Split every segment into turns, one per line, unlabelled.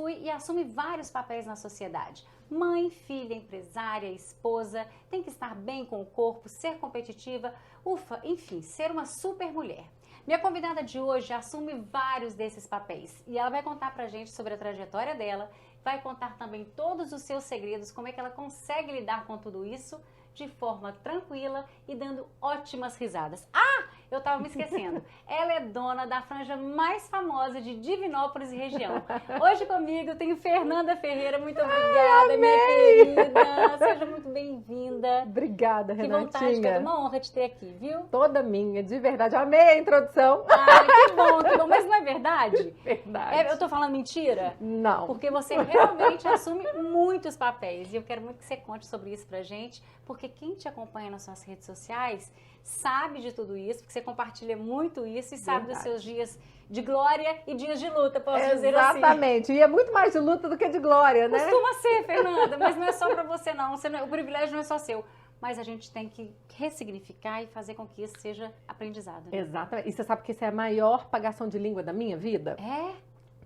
possui e assume vários papéis na sociedade. Mãe, filha, empresária, esposa, tem que estar bem com o corpo, ser competitiva, enfim, ser uma super mulher. Minha convidada de hoje assume vários desses papéis e ela vai contar pra gente sobre a trajetória dela, vai contar também todos os seus segredos, como é que ela consegue lidar com tudo isso de forma tranquila e dando ótimas risadas. Eu tava me esquecendo. Ela é dona da franja mais famosa de Divinópolis e região. Hoje comigo tenho Fernanda Ferreira. Muito obrigada, minha querida. Seja muito bem-vinda.
Obrigada, Renatinha.
Que vontade, é uma honra te ter aqui, viu?
Toda minha, de verdade. Amei a introdução.
Que bom, que bom. Mas não é verdade?
Verdade.
Eu tô falando mentira?
Não.
Porque você realmente assume muitos papéis. E eu quero muito que você conte sobre isso pra gente, porque quem te acompanha nas suas redes sociais sabe de tudo isso, porque você compartilha muito isso e sabe dos seus dias de glória e dias de luta, posso dizer assim.
Exatamente. E é muito mais de luta do que de glória, né?
Costuma ser, Fernanda, mas não é só pra você não. O privilégio não é só seu. Mas a gente tem que ressignificar e fazer com que isso seja aprendizado. Né?
Exatamente. E você sabe que essa é a maior pagação de língua da minha vida?
É?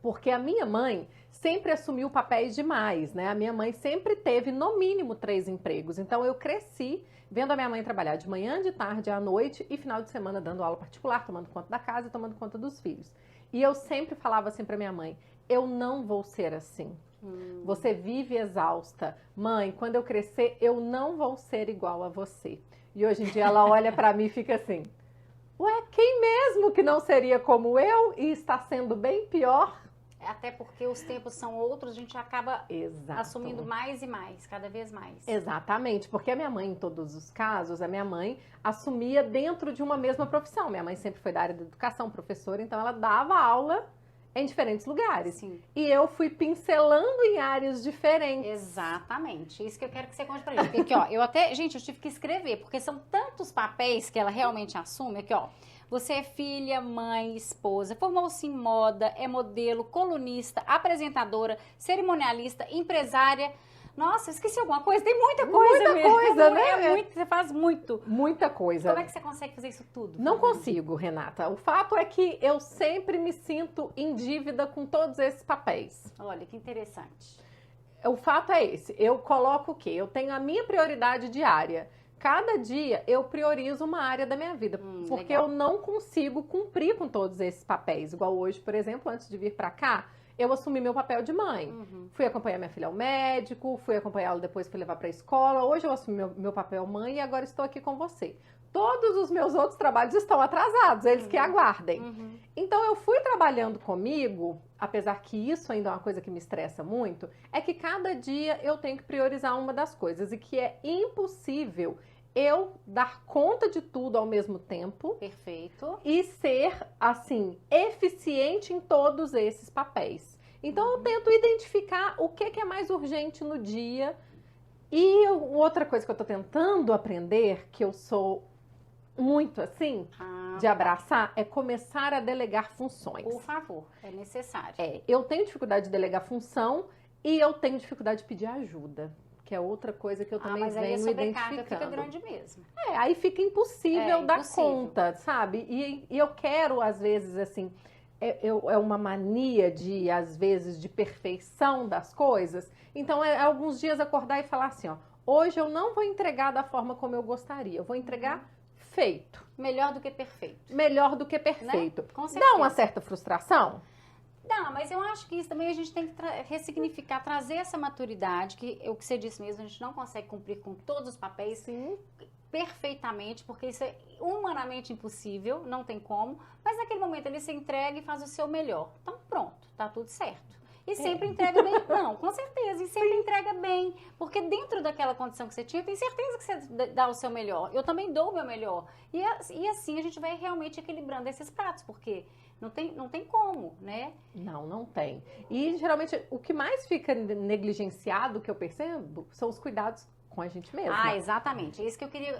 Porque a minha mãe sempre assumiu papéis demais, né? A minha mãe sempre teve, no mínimo, 3 empregos. Então, eu cresci vendo a minha mãe trabalhar de manhã, de tarde, à noite e final de semana dando aula particular, tomando conta da casa e tomando conta dos filhos. E eu sempre falava assim pra minha mãe, eu não vou ser assim. Você vive exausta. Mãe, quando eu crescer, eu não vou ser igual a você. E hoje em dia ela olha pra mim e fica assim, ué, quem mesmo que não seria como eu e está sendo bem pior?
Até porque os tempos são outros, a gente acaba
Exato.
assumindo mais e mais, cada vez mais.
Exatamente, porque a minha mãe, em todos os casos, a minha mãe assumia dentro de uma mesma profissão. Minha mãe sempre foi da área da educação, professora, então ela dava aula em diferentes lugares.
Sim.
E eu fui pincelando em áreas diferentes.
Exatamente, isso que eu quero que você conte pra gente. Porque, ó, eu tive que escrever, porque são tantos papéis que ela realmente assume. Aqui, ó. Você é filha, mãe, esposa, formou-se em moda, é modelo, colunista, apresentadora, cerimonialista, empresária. Nossa, esqueci alguma coisa? Tem muita coisa mesmo.
Muita coisa, né?
É muito, você faz muito.
Muita coisa.
Como é que você consegue fazer isso tudo?
Não consigo, Renata. O fato é que eu sempre me sinto em dívida com todos esses papéis.
Olha, que interessante.
O fato é esse. Eu coloco o quê? Eu tenho a minha prioridade diária. Cada dia eu priorizo uma área da minha vida, porque
legal.
eu não consigo cumprir com todos esses papéis. Igual hoje, por exemplo, antes de vir pra cá, eu assumi meu papel de mãe. Fui acompanhar minha filha ao médico, fui acompanhá-la depois, fui levar pra escola. Hoje eu assumi meu papel mãe e agora estou aqui com você. Todos os meus outros trabalhos estão atrasados, eles que aguardem. Então eu fui trabalhando comigo, apesar que isso ainda é uma coisa que me estressa muito, é que cada dia eu tenho que priorizar uma das coisas e que é impossível eu dar conta de tudo ao mesmo tempo.
Perfeito.
E ser, assim, eficiente em todos esses papéis. Então eu tento identificar o que é mais urgente no dia. E outra coisa que eu tô tentando aprender, que eu sou muito assim, de abraçar, é começar a delegar funções.
Por favor, é necessário.
Eu tenho dificuldade de delegar função e eu tenho dificuldade de pedir ajuda. Que é outra coisa que eu também
mas aí
venho
a sobrecarga
identificando.
fica grande mesmo.
Aí fica impossível dar
impossível.
conta, sabe? E eu quero, às vezes, assim, é uma mania de, às vezes, de perfeição das coisas. Então, alguns dias acordar e falar assim, ó, hoje eu não vou entregar da forma como eu gostaria, eu vou entregar feito.
Melhor do que perfeito.
Melhor do que perfeito.
Né? Com certeza.
Dá uma certa frustração?
Não, mas eu acho que isso também a gente tem que ressignificar, trazer essa maturidade, que é o que você disse mesmo, a gente não consegue cumprir com todos os papéis perfeitamente, porque isso é humanamente impossível, não tem como, mas naquele momento ele se entrega e faz o seu melhor. Então pronto, tá tudo certo. E sempre entrega bem, não, com certeza, e sempre entrega bem, porque dentro daquela condição que você tinha, eu tenho certeza que você dá o seu melhor, eu também dou o meu melhor, e assim a gente vai realmente equilibrando esses pratos, porque não tem como, né?
Não tem. E geralmente o que mais fica negligenciado, que eu percebo, são os cuidados com a gente mesma.
Exatamente. É isso que eu queria.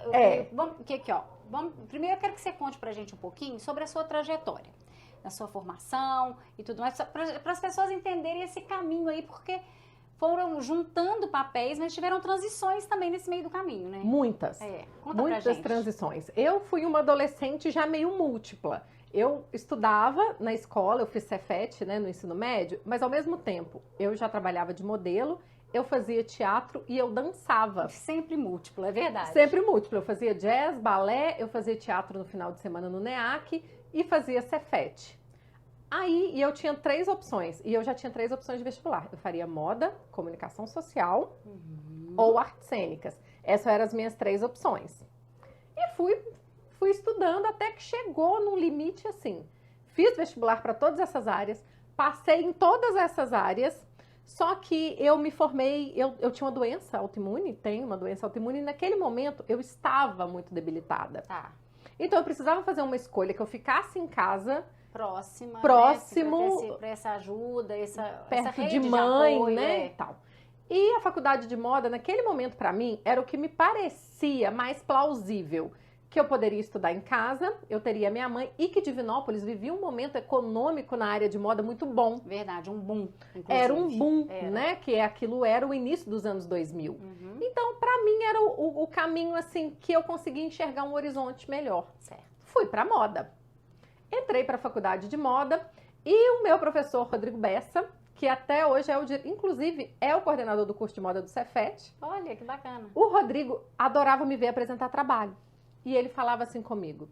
Primeiro eu quero que você conte pra gente um pouquinho sobre a sua trajetória, da sua formação e tudo mais, para as pessoas entenderem esse caminho aí, porque foram juntando papéis, mas tiveram transições também nesse meio do caminho, né?
Muitas.
Conta pra gente.
Muitas transições. Eu fui uma adolescente já meio múltipla. Eu estudava na escola, eu fiz Cefet, né, no ensino médio, mas ao mesmo tempo eu já trabalhava de modelo, eu fazia teatro e eu dançava.
Sempre múltiplo, é verdade.
Sempre múltiplo. Eu fazia jazz, balé, eu fazia teatro no final de semana no NEAC e fazia Cefet. Aí eu tinha 3 opções, e eu já tinha 3 opções de vestibular. Eu faria moda, comunicação social ou artes cênicas. Essas eram as minhas 3 opções. E fui estudando até que chegou num limite assim. Fiz vestibular para todas essas áreas, passei em todas essas áreas, só que eu me formei, eu tinha uma doença autoimune, tenho uma doença autoimune, e naquele momento eu estava muito debilitada.
Tá.
Então eu precisava fazer uma escolha que eu ficasse em casa,
Próximo, né? Pra essa ajuda,
perto
essa rede
de mãe,
apoio,
né, e tal. E a faculdade de moda, naquele momento, para mim, era o que me parecia mais plausível. Que eu poderia estudar em casa, eu teria minha mãe, e que Divinópolis vivia um momento econômico na área de moda muito bom.
Verdade, um boom, inclusive.
Era um boom, né? Que aquilo era o início dos anos 2000. Então, para mim, era o caminho, assim, que eu conseguia enxergar um horizonte melhor.
Certo.
Fui para moda. Entrei para a faculdade de moda e o meu professor, Rodrigo Bessa, que até hoje inclusive, é o coordenador do curso de moda do Cefet.
Olha, que bacana.
O Rodrigo adorava me ver apresentar trabalho. E ele falava assim comigo.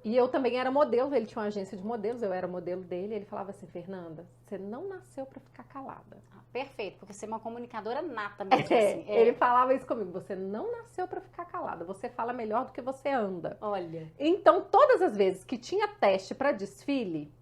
E eu também era modelo, ele tinha uma agência de modelos, eu era modelo dele. Ele falava assim, Fernanda, você não nasceu para ficar calada.
Perfeito, porque você é uma comunicadora nata mesmo. Assim.
Ele falava isso comigo, você não nasceu para ficar calada, você fala melhor do que você anda.
Olha.
Então, todas as vezes que tinha teste para desfile,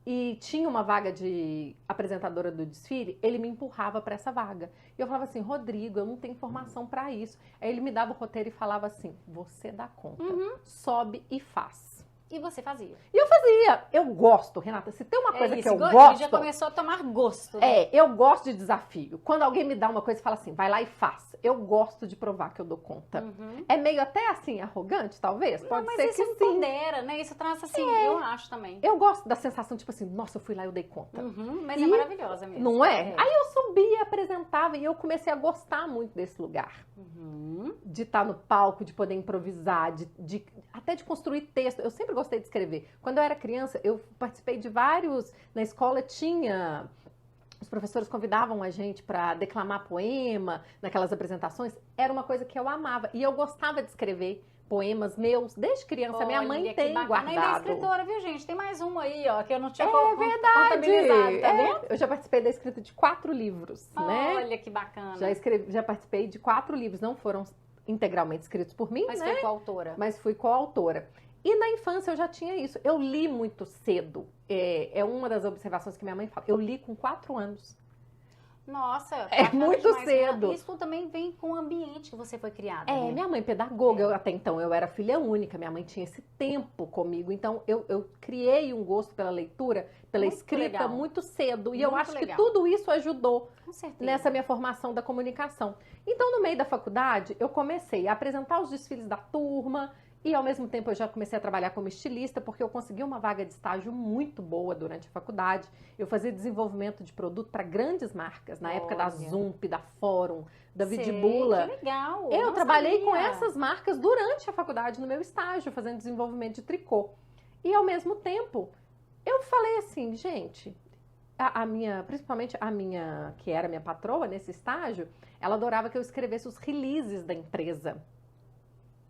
e tinha uma vaga de apresentadora do desfile, ele me empurrava para essa vaga. E eu falava assim, Rodrigo, eu não tenho formação para isso. Aí ele me dava o roteiro e falava assim, você dá conta, sobe e faz.
E você fazia?
E eu fazia. Eu gosto, Renata, se tem uma coisa que eu gosto...
Ele já começou a tomar gosto. Né?
Eu gosto de desafio. Quando alguém me dá uma coisa e fala assim, vai lá e faz. Eu gosto de provar que eu dou conta. É meio até assim, arrogante, talvez? Pode ser que sim.
Mas isso empodera, né? Isso traz assim, eu acho também.
Eu gosto da sensação, tipo assim, nossa, eu fui lá e eu dei conta.
Mas é maravilhosa mesmo.
Não é? Aí eu subia, apresentava e eu comecei a gostar muito desse lugar. De estar no palco, de poder improvisar, até de construir texto. Eu sempre gostei de escrever. Quando eu era criança, eu participei de vários... Na escola tinha... Os professores convidavam a gente para declamar poema naquelas apresentações. Era uma coisa que eu amava. E eu gostava de escrever poemas meus desde criança.
Olha,
minha mãe tem guardado.
Ainda é escritora, viu, gente? Tem mais uma aí, ó, que eu não tinha
contabilizado,
tá vendo?
Eu já participei da escrita de 4 livros, né?
Olha, que bacana.
Já participei de 4 livros. Não foram integralmente escritos por mim,
mas
né?
foi coautora.
Mas fui coautora. E na infância eu já tinha isso. Eu li muito cedo. É uma das observações que minha mãe fala. Eu li com 4 anos.
Nossa,
é muito
demais.
cedo.
Isso também vem com o ambiente que você foi criada. Né?
Minha mãe pedagoga. Até então eu era filha única. Minha mãe tinha esse tempo comigo. Então eu criei um gosto pela leitura, pela muito escrita legal. Muito cedo. E muito eu acho legal. Que tudo isso ajudou nessa minha formação da comunicação. Então no meio da faculdade eu comecei a apresentar os desfiles da turma. E, ao mesmo tempo, eu já comecei a trabalhar como estilista, porque eu consegui uma vaga de estágio muito boa durante a faculdade. Eu fazia desenvolvimento de produto para grandes marcas, na época da Zump, da Fórum, da Vidibula.
Que legal!
Eu trabalhei com essas marcas durante a faculdade, no meu estágio, fazendo desenvolvimento de tricô. E, ao mesmo tempo, eu falei assim, gente... principalmente a minha, que era minha patroa nesse estágio, ela adorava que eu escrevesse os releases da empresa.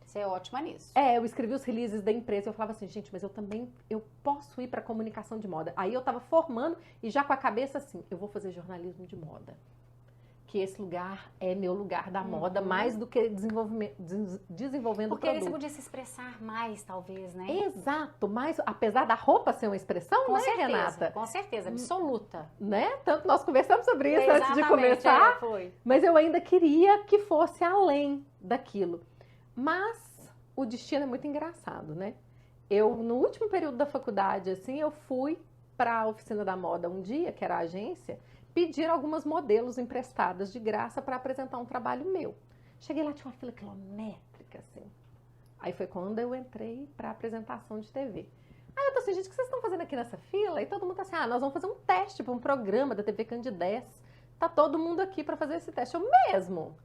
Você é ótima nisso.
Eu escrevi os releases da empresa. Eu falava assim, gente, mas eu posso ir para comunicação de moda. Aí eu tava formando e já com a cabeça assim, eu vou fazer jornalismo de moda. Que esse lugar é meu lugar da moda, mais do que desenvolvendo
porque
produto.
Porque você podia se expressar mais, talvez, né?
Exato, mas apesar da roupa ser uma expressão,
com
né,
certeza,
Renata?
Com certeza, absoluta.
Né? Tanto nós conversamos sobre isso antes de começar.
Foi.
Mas eu ainda queria que fosse além daquilo. Mas o destino é muito engraçado, né? No último período da faculdade, assim, eu fui para a oficina da moda um dia, que era a agência, pedir algumas modelos emprestadas de graça para apresentar um trabalho meu. Cheguei lá, tinha uma fila quilométrica, assim. Aí foi quando eu entrei para apresentação de TV. Aí eu tô assim, gente, o que vocês estão fazendo aqui nessa fila? E todo mundo tá assim, nós vamos fazer um teste para um programa da TV Candidez. Tá todo mundo aqui para fazer esse teste. Eu mesmo.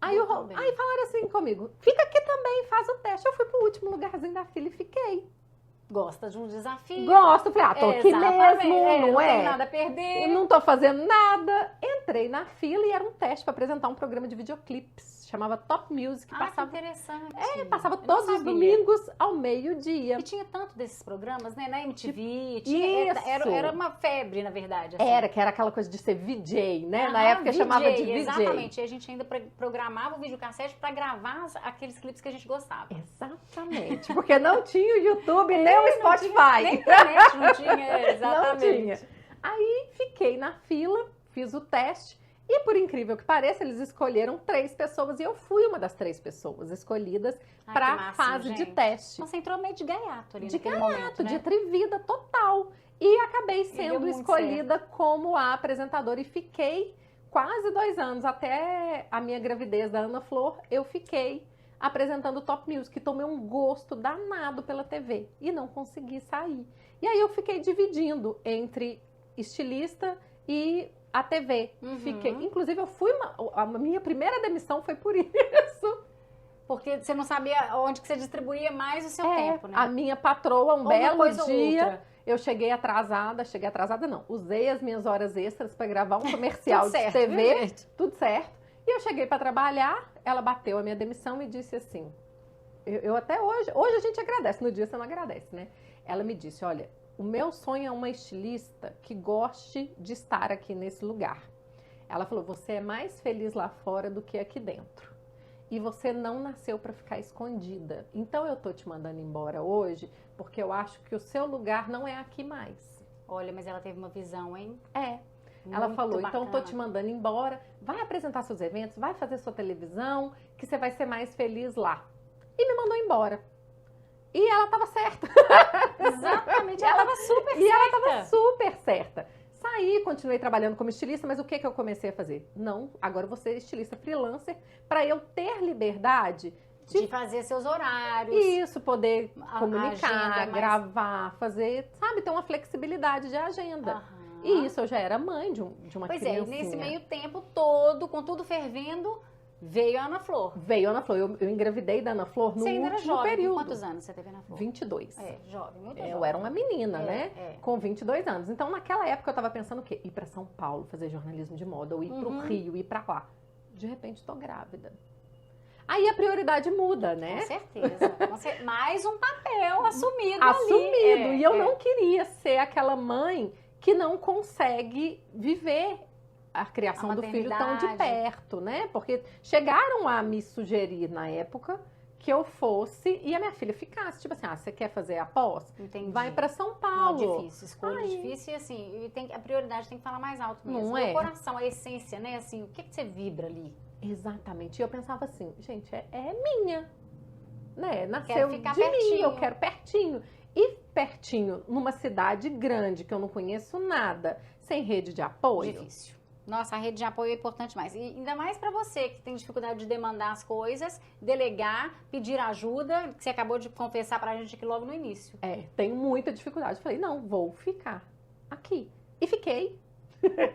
Aí falaram assim comigo, fica aqui também, faz o teste. Eu fui pro último lugarzinho da fila e fiquei.
Gosta de um desafio.
Gosto, falei, tô aqui
Exatamente,
mesmo, não
não
é?
tem nada a perder.
Eu não tô fazendo nada. Entrei na fila e era um teste para apresentar um programa de videoclipes. Chamava Top Music.
Que interessante.
Passava
Eu não
todos os
sabia.
domingos ao meio-dia.
E tinha tanto desses programas, né? Na MTV.
Isso.
Era uma febre, na verdade. Assim.
Que era aquela coisa de ser VJ, né? Na
Aham,
época chamava de VJ.
Exatamente. E a gente ainda programava o videocassete para gravar aqueles clipes que a gente gostava.
Exatamente. Porque não tinha o YouTube nem o Spotify.
Nem internet não tinha, exatamente.
Não tinha. Aí fiquei na fila, fiz o teste. E por incrível que pareça, eles escolheram 3 pessoas e eu fui uma das 3 pessoas escolhidas para a fase de teste.
Você entrou meio de gaiato ali naquele
gaiato,
momento, né?
de atrevida total. E acabei sendo escolhida
certo.
como a apresentadora e fiquei quase 2 anos. Até a minha gravidez da Ana Flor, eu fiquei apresentando o Top Music, que tomei um gosto danado pela TV e não consegui sair. E aí eu fiquei dividindo entre estilista e a TV. Fiquei. Inclusive, a minha primeira demissão foi por isso.
Porque você não sabia onde que você distribuía mais o seu tempo, né?
A minha patroa, um belo dia,
outra.
eu cheguei atrasada não, usei as minhas horas extras para gravar um comercial de TV, tudo certo. E eu cheguei para trabalhar, ela bateu a minha demissão e disse assim, eu até hoje a gente agradece, no dia você não agradece, né? Ela me disse, olha, o meu sonho é uma estilista que goste de estar aqui nesse lugar. Ela falou, você é mais feliz lá fora do que aqui dentro. E você não nasceu para ficar escondida. Então eu tô te mandando embora hoje, porque eu acho que o seu lugar não é aqui mais.
Olha, mas ela teve uma visão, hein?
Ela falou,
bacana.
então tô te mandando embora, vai apresentar seus eventos, vai fazer sua televisão, que você vai ser mais feliz lá. E me mandou embora. E ela tava certa.
Exatamente, ela tava super certa.
E ela tava super certa. Saí, continuei trabalhando como estilista, mas o que eu comecei a fazer? Não, agora eu vou ser estilista freelancer para eu ter liberdade
de fazer seus horários.
Isso, poder comunicar,
agenda,
gravar, fazer, sabe, ter uma flexibilidade de agenda. E isso, eu já era mãe de uma criancinha.
Pois é, e nesse meio tempo todo, com tudo fervendo, veio a Ana Flor.
Veio a Ana Flor. Eu engravidei da Ana Flor no último
jovem,
período.
Quantos anos você teve Ana Flor?
22.
Jovem, muito jovem.
Eu era uma menina, né? Com 22 anos. Então, naquela época, eu tava pensando o quê? Ir pra São Paulo, fazer jornalismo de moda, ou ir pro Rio, ir pra lá. De repente, tô grávida. Aí a prioridade muda, né?
Com certeza. Mais um papel assumido
ali. E eu não queria ser aquela mãe que não consegue viver a criação do filho tão de perto, né? Porque chegaram a me sugerir na época que eu fosse e a minha filha ficasse. Tipo assim, você quer fazer a pós?
Entendi.
Vai pra São Paulo.
Não, difícil, escolha difícil e assim, a prioridade tem que falar mais alto mesmo.
Não é?
O coração, a essência, né? Assim, o que você vibra ali?
Exatamente. E eu pensava assim, gente, é minha, né? Nasceu
quero ficar
de
pertinho.
mim, eu quero pertinho. E pertinho, numa cidade grande que eu não conheço nada, sem rede de apoio.
Difícil. Nossa, a rede de apoio é importante mais. E ainda mais para você que tem dificuldade de demandar as coisas, delegar, pedir ajuda, que você acabou de confessar pra gente aqui logo no início.
Tenho muita dificuldade. Falei, não, vou ficar aqui. E fiquei.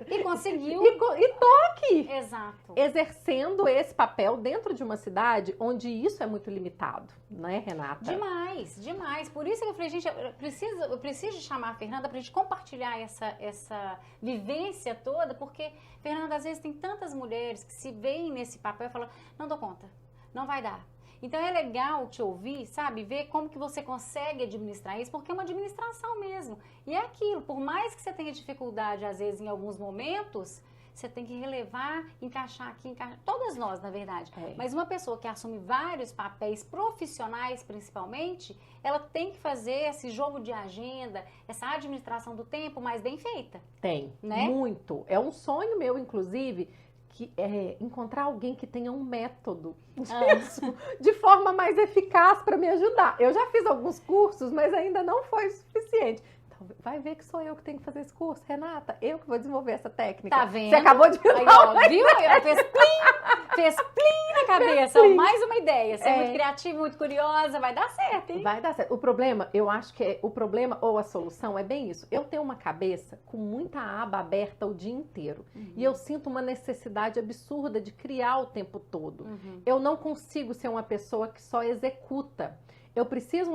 E conseguiu.
E tô aqui.
Exato.
Exercendo esse papel dentro de uma cidade onde isso é muito limitado, né, Renata?
Demais. Por isso que eu falei, gente, eu preciso chamar a Fernanda pra gente compartilhar essa vivência toda, porque, Fernanda, às vezes tem tantas mulheres que se veem nesse papel e falam, não dou conta, não vai dar. Então é legal te ouvir, sabe? Ver como que você consegue administrar isso, porque é uma administração mesmo. E é aquilo, por mais que você tenha dificuldade, às vezes, em alguns momentos, você tem que relevar, encaixar aqui, todas nós, na verdade. Mas uma pessoa que assume vários papéis profissionais, principalmente, ela tem que fazer esse jogo de agenda, essa administração do tempo mais bem feita.
Tem, né? Muito. É um sonho meu, inclusive, que é encontrar alguém que tenha um método disso, de forma mais eficaz para me ajudar. Eu já fiz alguns cursos, mas ainda não foi o suficiente. Então, vai ver que sou eu que tenho que fazer esse curso, Renata. Eu que vou desenvolver essa técnica.
Tá vendo?
Você acabou de
aí, ó, viu? Fez plim na cabeça. Mais uma ideia. Você é muito criativa, muito curiosa, vai dar certo, hein?
Vai dar certo. O problema, eu acho que o problema ou a solução é bem isso. Eu tenho uma cabeça com muita aba aberta o dia inteiro. E eu sinto uma necessidade absurda de criar o tempo todo. Eu não consigo ser uma pessoa que só executa. Eu preciso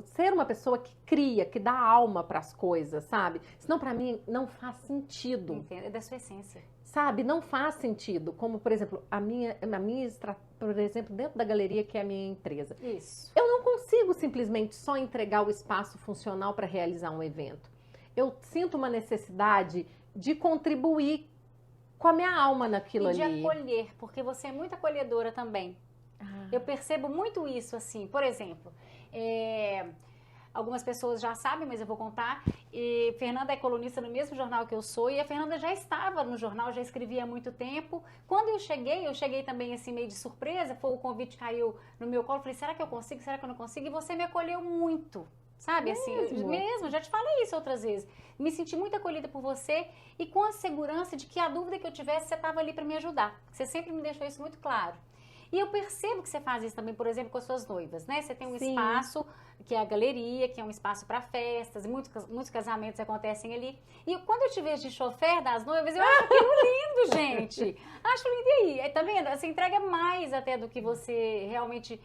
ser uma pessoa que cria, que dá alma para as coisas, sabe? Senão para mim não faz sentido.
Entendo, é da sua essência.
Sabe, não faz sentido. Como, por exemplo, por exemplo, dentro da galeria, que é a minha empresa.
Isso.
Eu não consigo simplesmente só entregar o espaço funcional para realizar um evento. Eu sinto uma necessidade de contribuir com a minha alma naquilo ali.
E de acolher, porque você é muito acolhedora também. Eu percebo muito isso, assim. Por exemplo, algumas pessoas já sabem, mas eu vou contar. E Fernanda é colunista no mesmo jornal que eu sou, e a Fernanda já estava no jornal, já escrevia há muito tempo. Quando eu cheguei também assim, meio de surpresa, foi o convite caiu no meu colo, falei, será que eu consigo, será que eu não consigo? E você me acolheu muito, sabe? Mesmo, já te falei isso outras vezes. Me senti muito acolhida por você e com a segurança de que a dúvida que eu tivesse, você estava ali para me ajudar. Você sempre me deixou isso muito claro. E eu percebo que você faz isso também, por exemplo, com as suas noivas, né? Você tem um espaço, que é a galeria, que é um espaço para festas, e muitos casamentos acontecem ali. E quando eu te vejo de chofer das noivas, eu acho aquilo lindo, gente. Acho lindo. E aí, tá vendo? Você entrega mais até do que você realmente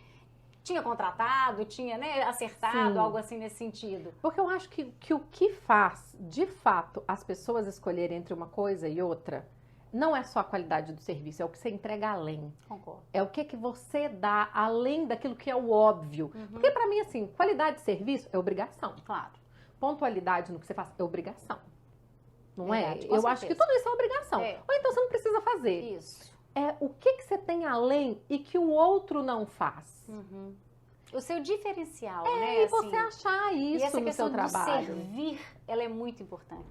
tinha contratado, tinha, né, acertado, algo assim nesse sentido.
Porque eu acho que o que faz, de fato, as pessoas escolherem entre uma coisa e outra, não é só a qualidade do serviço, é o que você entrega além.
Concordo.
É o que você dá além daquilo que é o óbvio. Porque pra mim, assim, qualidade de serviço é obrigação.
Claro.
Pontualidade no que você faz é obrigação. Não
Verdade,
é?
com
Eu acho que tudo isso é obrigação. Ou então você não precisa fazer.
Isso.
É o que você tem além e que o outro não faz.
O seu diferencial, né?
E
assim,
você achar isso
e essa
no
questão
seu trabalho.
do servir, ela é muito importante.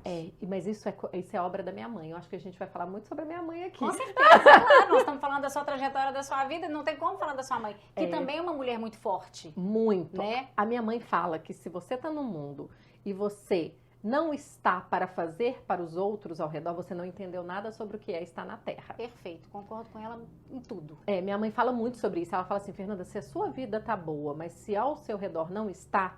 Mas isso é obra da minha mãe. Eu acho que a gente vai falar muito sobre a minha mãe aqui.
Com certeza, claro. Nós estamos falando da sua trajetória, da sua vida, não tem como falar da sua mãe, que também é uma mulher muito forte.
Muito.
Né?
A minha mãe fala que se você está no mundo e você não está para fazer para os outros ao redor, você não entendeu nada sobre o que é estar na Terra.
Perfeito, concordo com ela em tudo.
Minha mãe fala muito sobre isso. Ela fala assim, Fernanda, se a sua vida tá boa, mas se ao seu redor não está,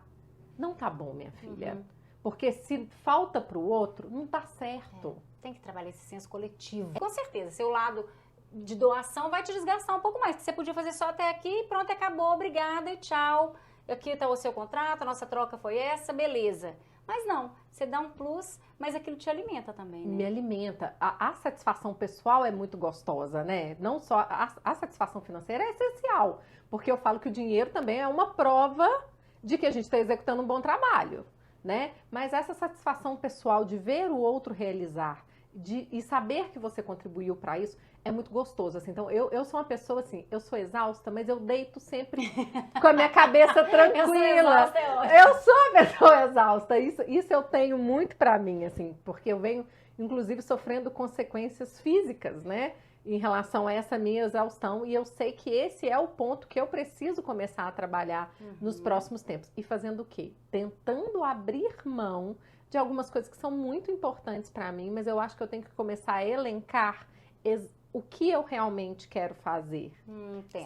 não tá bom, minha filha. Porque se falta para o outro, não tá certo.
Tem que trabalhar esse senso coletivo. Com certeza, seu lado de doação vai te desgastar um pouco mais. Você podia fazer só até aqui, pronto, acabou, obrigada e tchau. Aqui está o seu contrato, a nossa troca foi essa, beleza. Mas não, você dá um plus, mas aquilo te alimenta também, né?
Me alimenta. A satisfação pessoal é muito gostosa, né? Não só a satisfação financeira é essencial, porque eu falo que o dinheiro também é uma prova de que a gente está executando um bom trabalho, né? Mas essa satisfação pessoal de ver o outro realizar e saber que você contribuiu para isso é muito gostoso, assim. Então, eu sou uma pessoa, assim, eu sou exausta, mas eu deito sempre com a minha cabeça tranquila. Eu sou uma pessoa exausta. Isso eu tenho muito para mim, assim, porque eu venho, inclusive, sofrendo consequências físicas, né? Em relação a essa minha exaustão. E eu sei que esse é o ponto que eu preciso começar a trabalhar nos próximos tempos. E fazendo o quê? Tentando abrir mão de algumas coisas que são muito importantes para mim, mas eu acho que eu tenho que começar a elencar o que eu realmente quero fazer,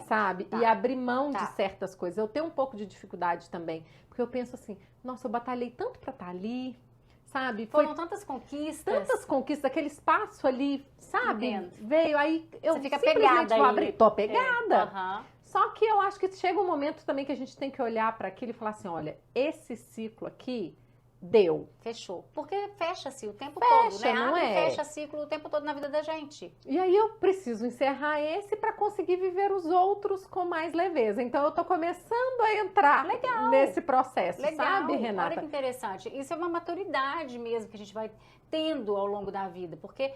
sabe? Tá. E abrir mão de certas coisas. Eu tenho um pouco de dificuldade também, porque eu penso assim, nossa, eu batalhei tanto pra estar ali, sabe?
Foram tantas conquistas.
Tantas conquistas, aquele espaço ali, sabe?
Entendo.
Veio, aí eu
Você fica
simplesmente
pegada
vou
aí.
abrir. Tô pegada. Só que eu acho que chega um momento também que a gente tem que olhar para aquilo e falar assim, olha, esse ciclo aqui deu.
Fechou. Porque fecha-se o tempo todo, né?
Não
fecha ciclo o tempo todo na vida da gente.
E aí eu preciso encerrar esse para conseguir viver os outros com mais leveza. Então eu tô começando a entrar nesse processo, sabe, Renata?
Olha que interessante. Isso é uma maturidade mesmo que a gente vai tendo ao longo da vida, porque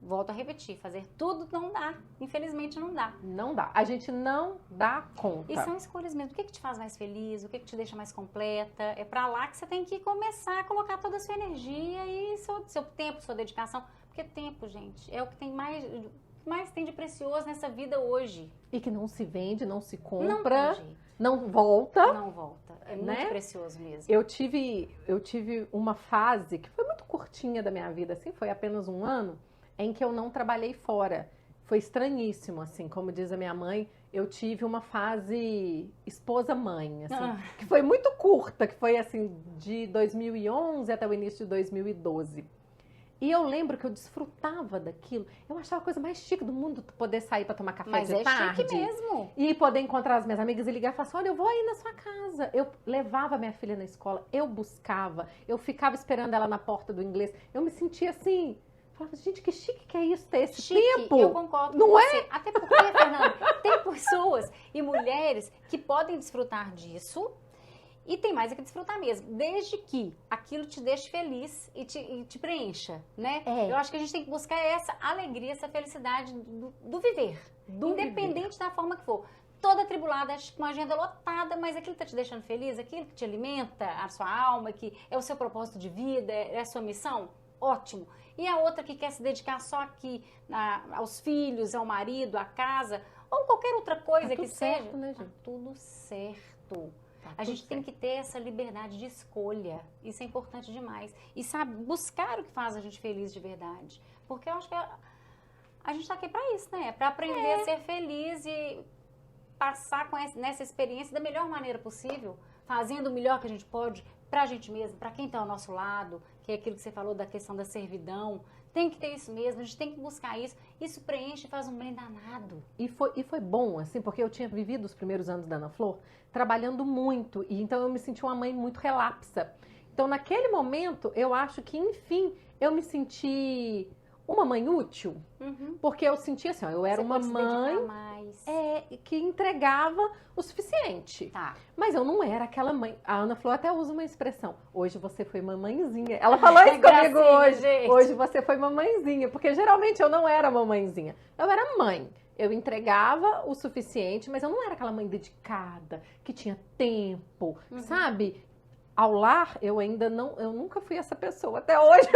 volto a repetir, fazer tudo não dá. Infelizmente não dá.
Não dá. A gente não dá conta.
E são escolhas mesmo. O que te faz mais feliz? O que te deixa mais completa? É pra lá que você tem que começar a colocar toda a sua energia e seu tempo, sua dedicação. Porque tempo, gente, é o que tem mais tem de precioso nessa vida hoje.
E que não se vende, não se compra.
Não tem jeito.
Não volta.
Não volta. É muito precioso mesmo.
Eu tive uma fase que foi muito curtinha da minha vida, assim, foi apenas um ano, em que eu não trabalhei fora. Foi estranhíssimo, assim, como diz a minha mãe, eu tive uma fase esposa-mãe, assim, que foi muito curta, que foi, assim, de 2011 até o início de 2012. E eu lembro que eu desfrutava daquilo. Eu achava a coisa mais chique do mundo poder sair para tomar café de tarde.
Chique mesmo.
E poder encontrar as minhas amigas e ligar e falar assim, olha, eu vou aí na sua casa. Eu levava minha filha na escola, eu buscava, eu ficava esperando ela na porta do inglês. Eu me sentia assim, falava, gente, que chique que é isso, ter esse tempo.
Eu concordo com você. Até porque, Fernanda, tem pessoas e mulheres que podem desfrutar disso. E tem mais é que desfrutar mesmo, desde que aquilo te deixe feliz e te preencha, né? Eu acho que a gente tem que buscar essa alegria, essa felicidade do viver, independente da forma que for. Toda atribulada, com uma agenda lotada, mas aquilo que está te deixando feliz, aquilo que te alimenta a sua alma, que é o seu propósito de vida, é a sua missão, ótimo. E a outra que quer se dedicar só aqui aos filhos, ao marido, à casa, ou qualquer outra coisa que seja,
né,
tá tudo certo. A gente tem que ter essa liberdade de escolha. Isso é importante demais. E sabe, buscar o que faz a gente feliz de verdade. Porque eu acho que a gente está aqui para isso, né? Para aprender a ser feliz e passar nessa experiência da melhor maneira possível, fazendo o melhor que a gente pode para a gente mesmo, para quem está ao nosso lado, que é aquilo que você falou da questão da servidão. Tem que ter isso mesmo, a gente tem que buscar isso. Isso preenche e faz um bem danado.
E foi bom, assim, porque eu tinha vivido os primeiros anos da Ana Flor trabalhando muito. E então eu me senti uma mãe muito relapsa. Então, naquele momento, eu acho que, enfim, eu me senti uma mãe útil. Porque eu sentia assim, ó, eu era uma mãe que entregava o suficiente. Mas eu não era aquela mãe. A Ana Flor até usa uma expressão. Hoje você foi mamãezinha. Ela falou isso comigo hoje. Gente. Hoje você foi mamãezinha. Porque geralmente eu não era mamãezinha. Eu era mãe. Eu entregava o suficiente, mas eu não era aquela mãe dedicada, que tinha tempo, sabe? Ao lar, eu nunca fui essa pessoa até hoje.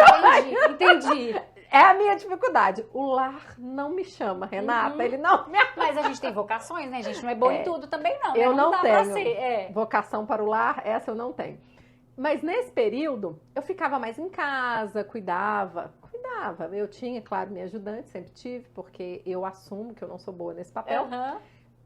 Entendi.
É a minha dificuldade. O lar não me chama, Renata. Ele não me...
Mas a gente tem vocações, né? A gente não é boa em tudo também, não.
Eu
né?
não
dá
tenho
pra ser.
vocação para o lar, essa eu não tenho. Mas nesse período, eu ficava mais em casa, cuidava. Eu tinha, claro, minha ajudante, sempre tive, porque eu assumo que eu não sou boa nesse papel.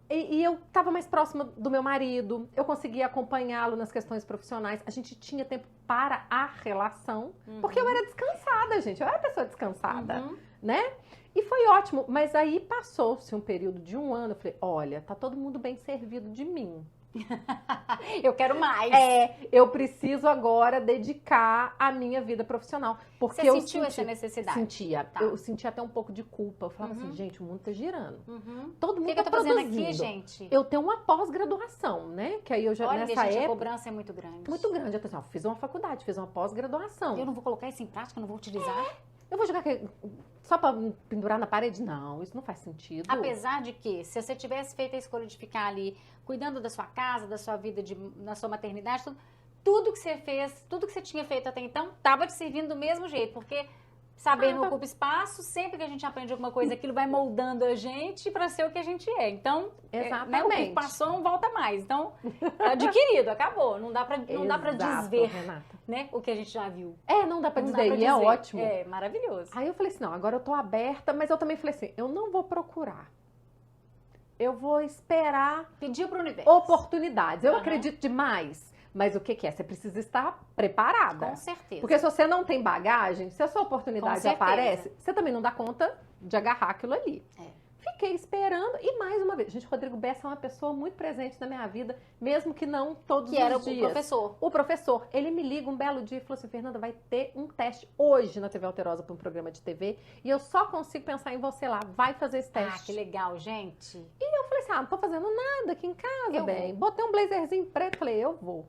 E eu estava mais próxima do meu marido, eu conseguia acompanhá-lo nas questões profissionais. A gente tinha tempo para a relação, porque eu era descansada, gente. Eu era pessoa descansada, né? E foi ótimo. Mas aí passou-se um período de 1 ano. Eu falei, olha, tá todo mundo bem servido de mim.
Eu quero mais.
Eu preciso agora dedicar a minha vida profissional. Porque
Você sentiu essa necessidade?
Sentia. Eu sentia até um pouco de culpa. Eu falava assim, gente, o mundo tá girando. Todo mundo
O que eu tô fazendo aqui, gente?
Eu tenho uma pós-graduação, né? Que aí eu já,
Olha,
nessa
gente,
época...
a cobrança é muito grande.
Muito grande. Eu tô assim, fiz uma faculdade, fiz uma pós-graduação.
Eu não vou colocar isso em prática, eu não vou utilizar.
Eu vou jogar só pra pendurar na parede? Não, isso não faz sentido.
Apesar de que, se você tivesse feito a escolha de ficar ali, cuidando da sua casa, da sua vida, na sua maternidade, tudo que você fez, tudo que você tinha feito até então, tava te servindo do mesmo jeito, porque saber não ocupa espaço, sempre que a gente aprende alguma coisa, aquilo vai moldando a gente para ser o que a gente é. Então, né, o que passou não volta mais. Então, adquirido, acabou. Não dá para desver,
Renata.
Né, o que a gente já viu.
Não dá para desver, e é ótimo.
É maravilhoso.
Aí eu falei assim, não, agora eu tô aberta, mas eu também falei assim, eu não vou procurar. Eu vou esperar...
Pediu pro universo.
Oportunidades. Eu acredito demais. Mas o que é? Você precisa estar preparada.
Com certeza.
Porque se você não tem bagagem, se a sua oportunidade aparece, você também não dá conta de agarrar aquilo ali. Fiquei esperando e mais uma vez. Gente, Rodrigo Bessa é uma pessoa muito presente na minha vida, mesmo que não todos os dias.
Que era o professor.
O professor. Ele me liga um belo dia e falou assim, Fernanda, vai ter um teste hoje na TV Alterosa para um programa de TV e eu só consigo pensar em você lá. Vai fazer esse teste.
Ah, que legal, gente.
E eu falei assim, não tô fazendo nada aqui em casa, Botei um blazerzinho preto, falei, eu vou.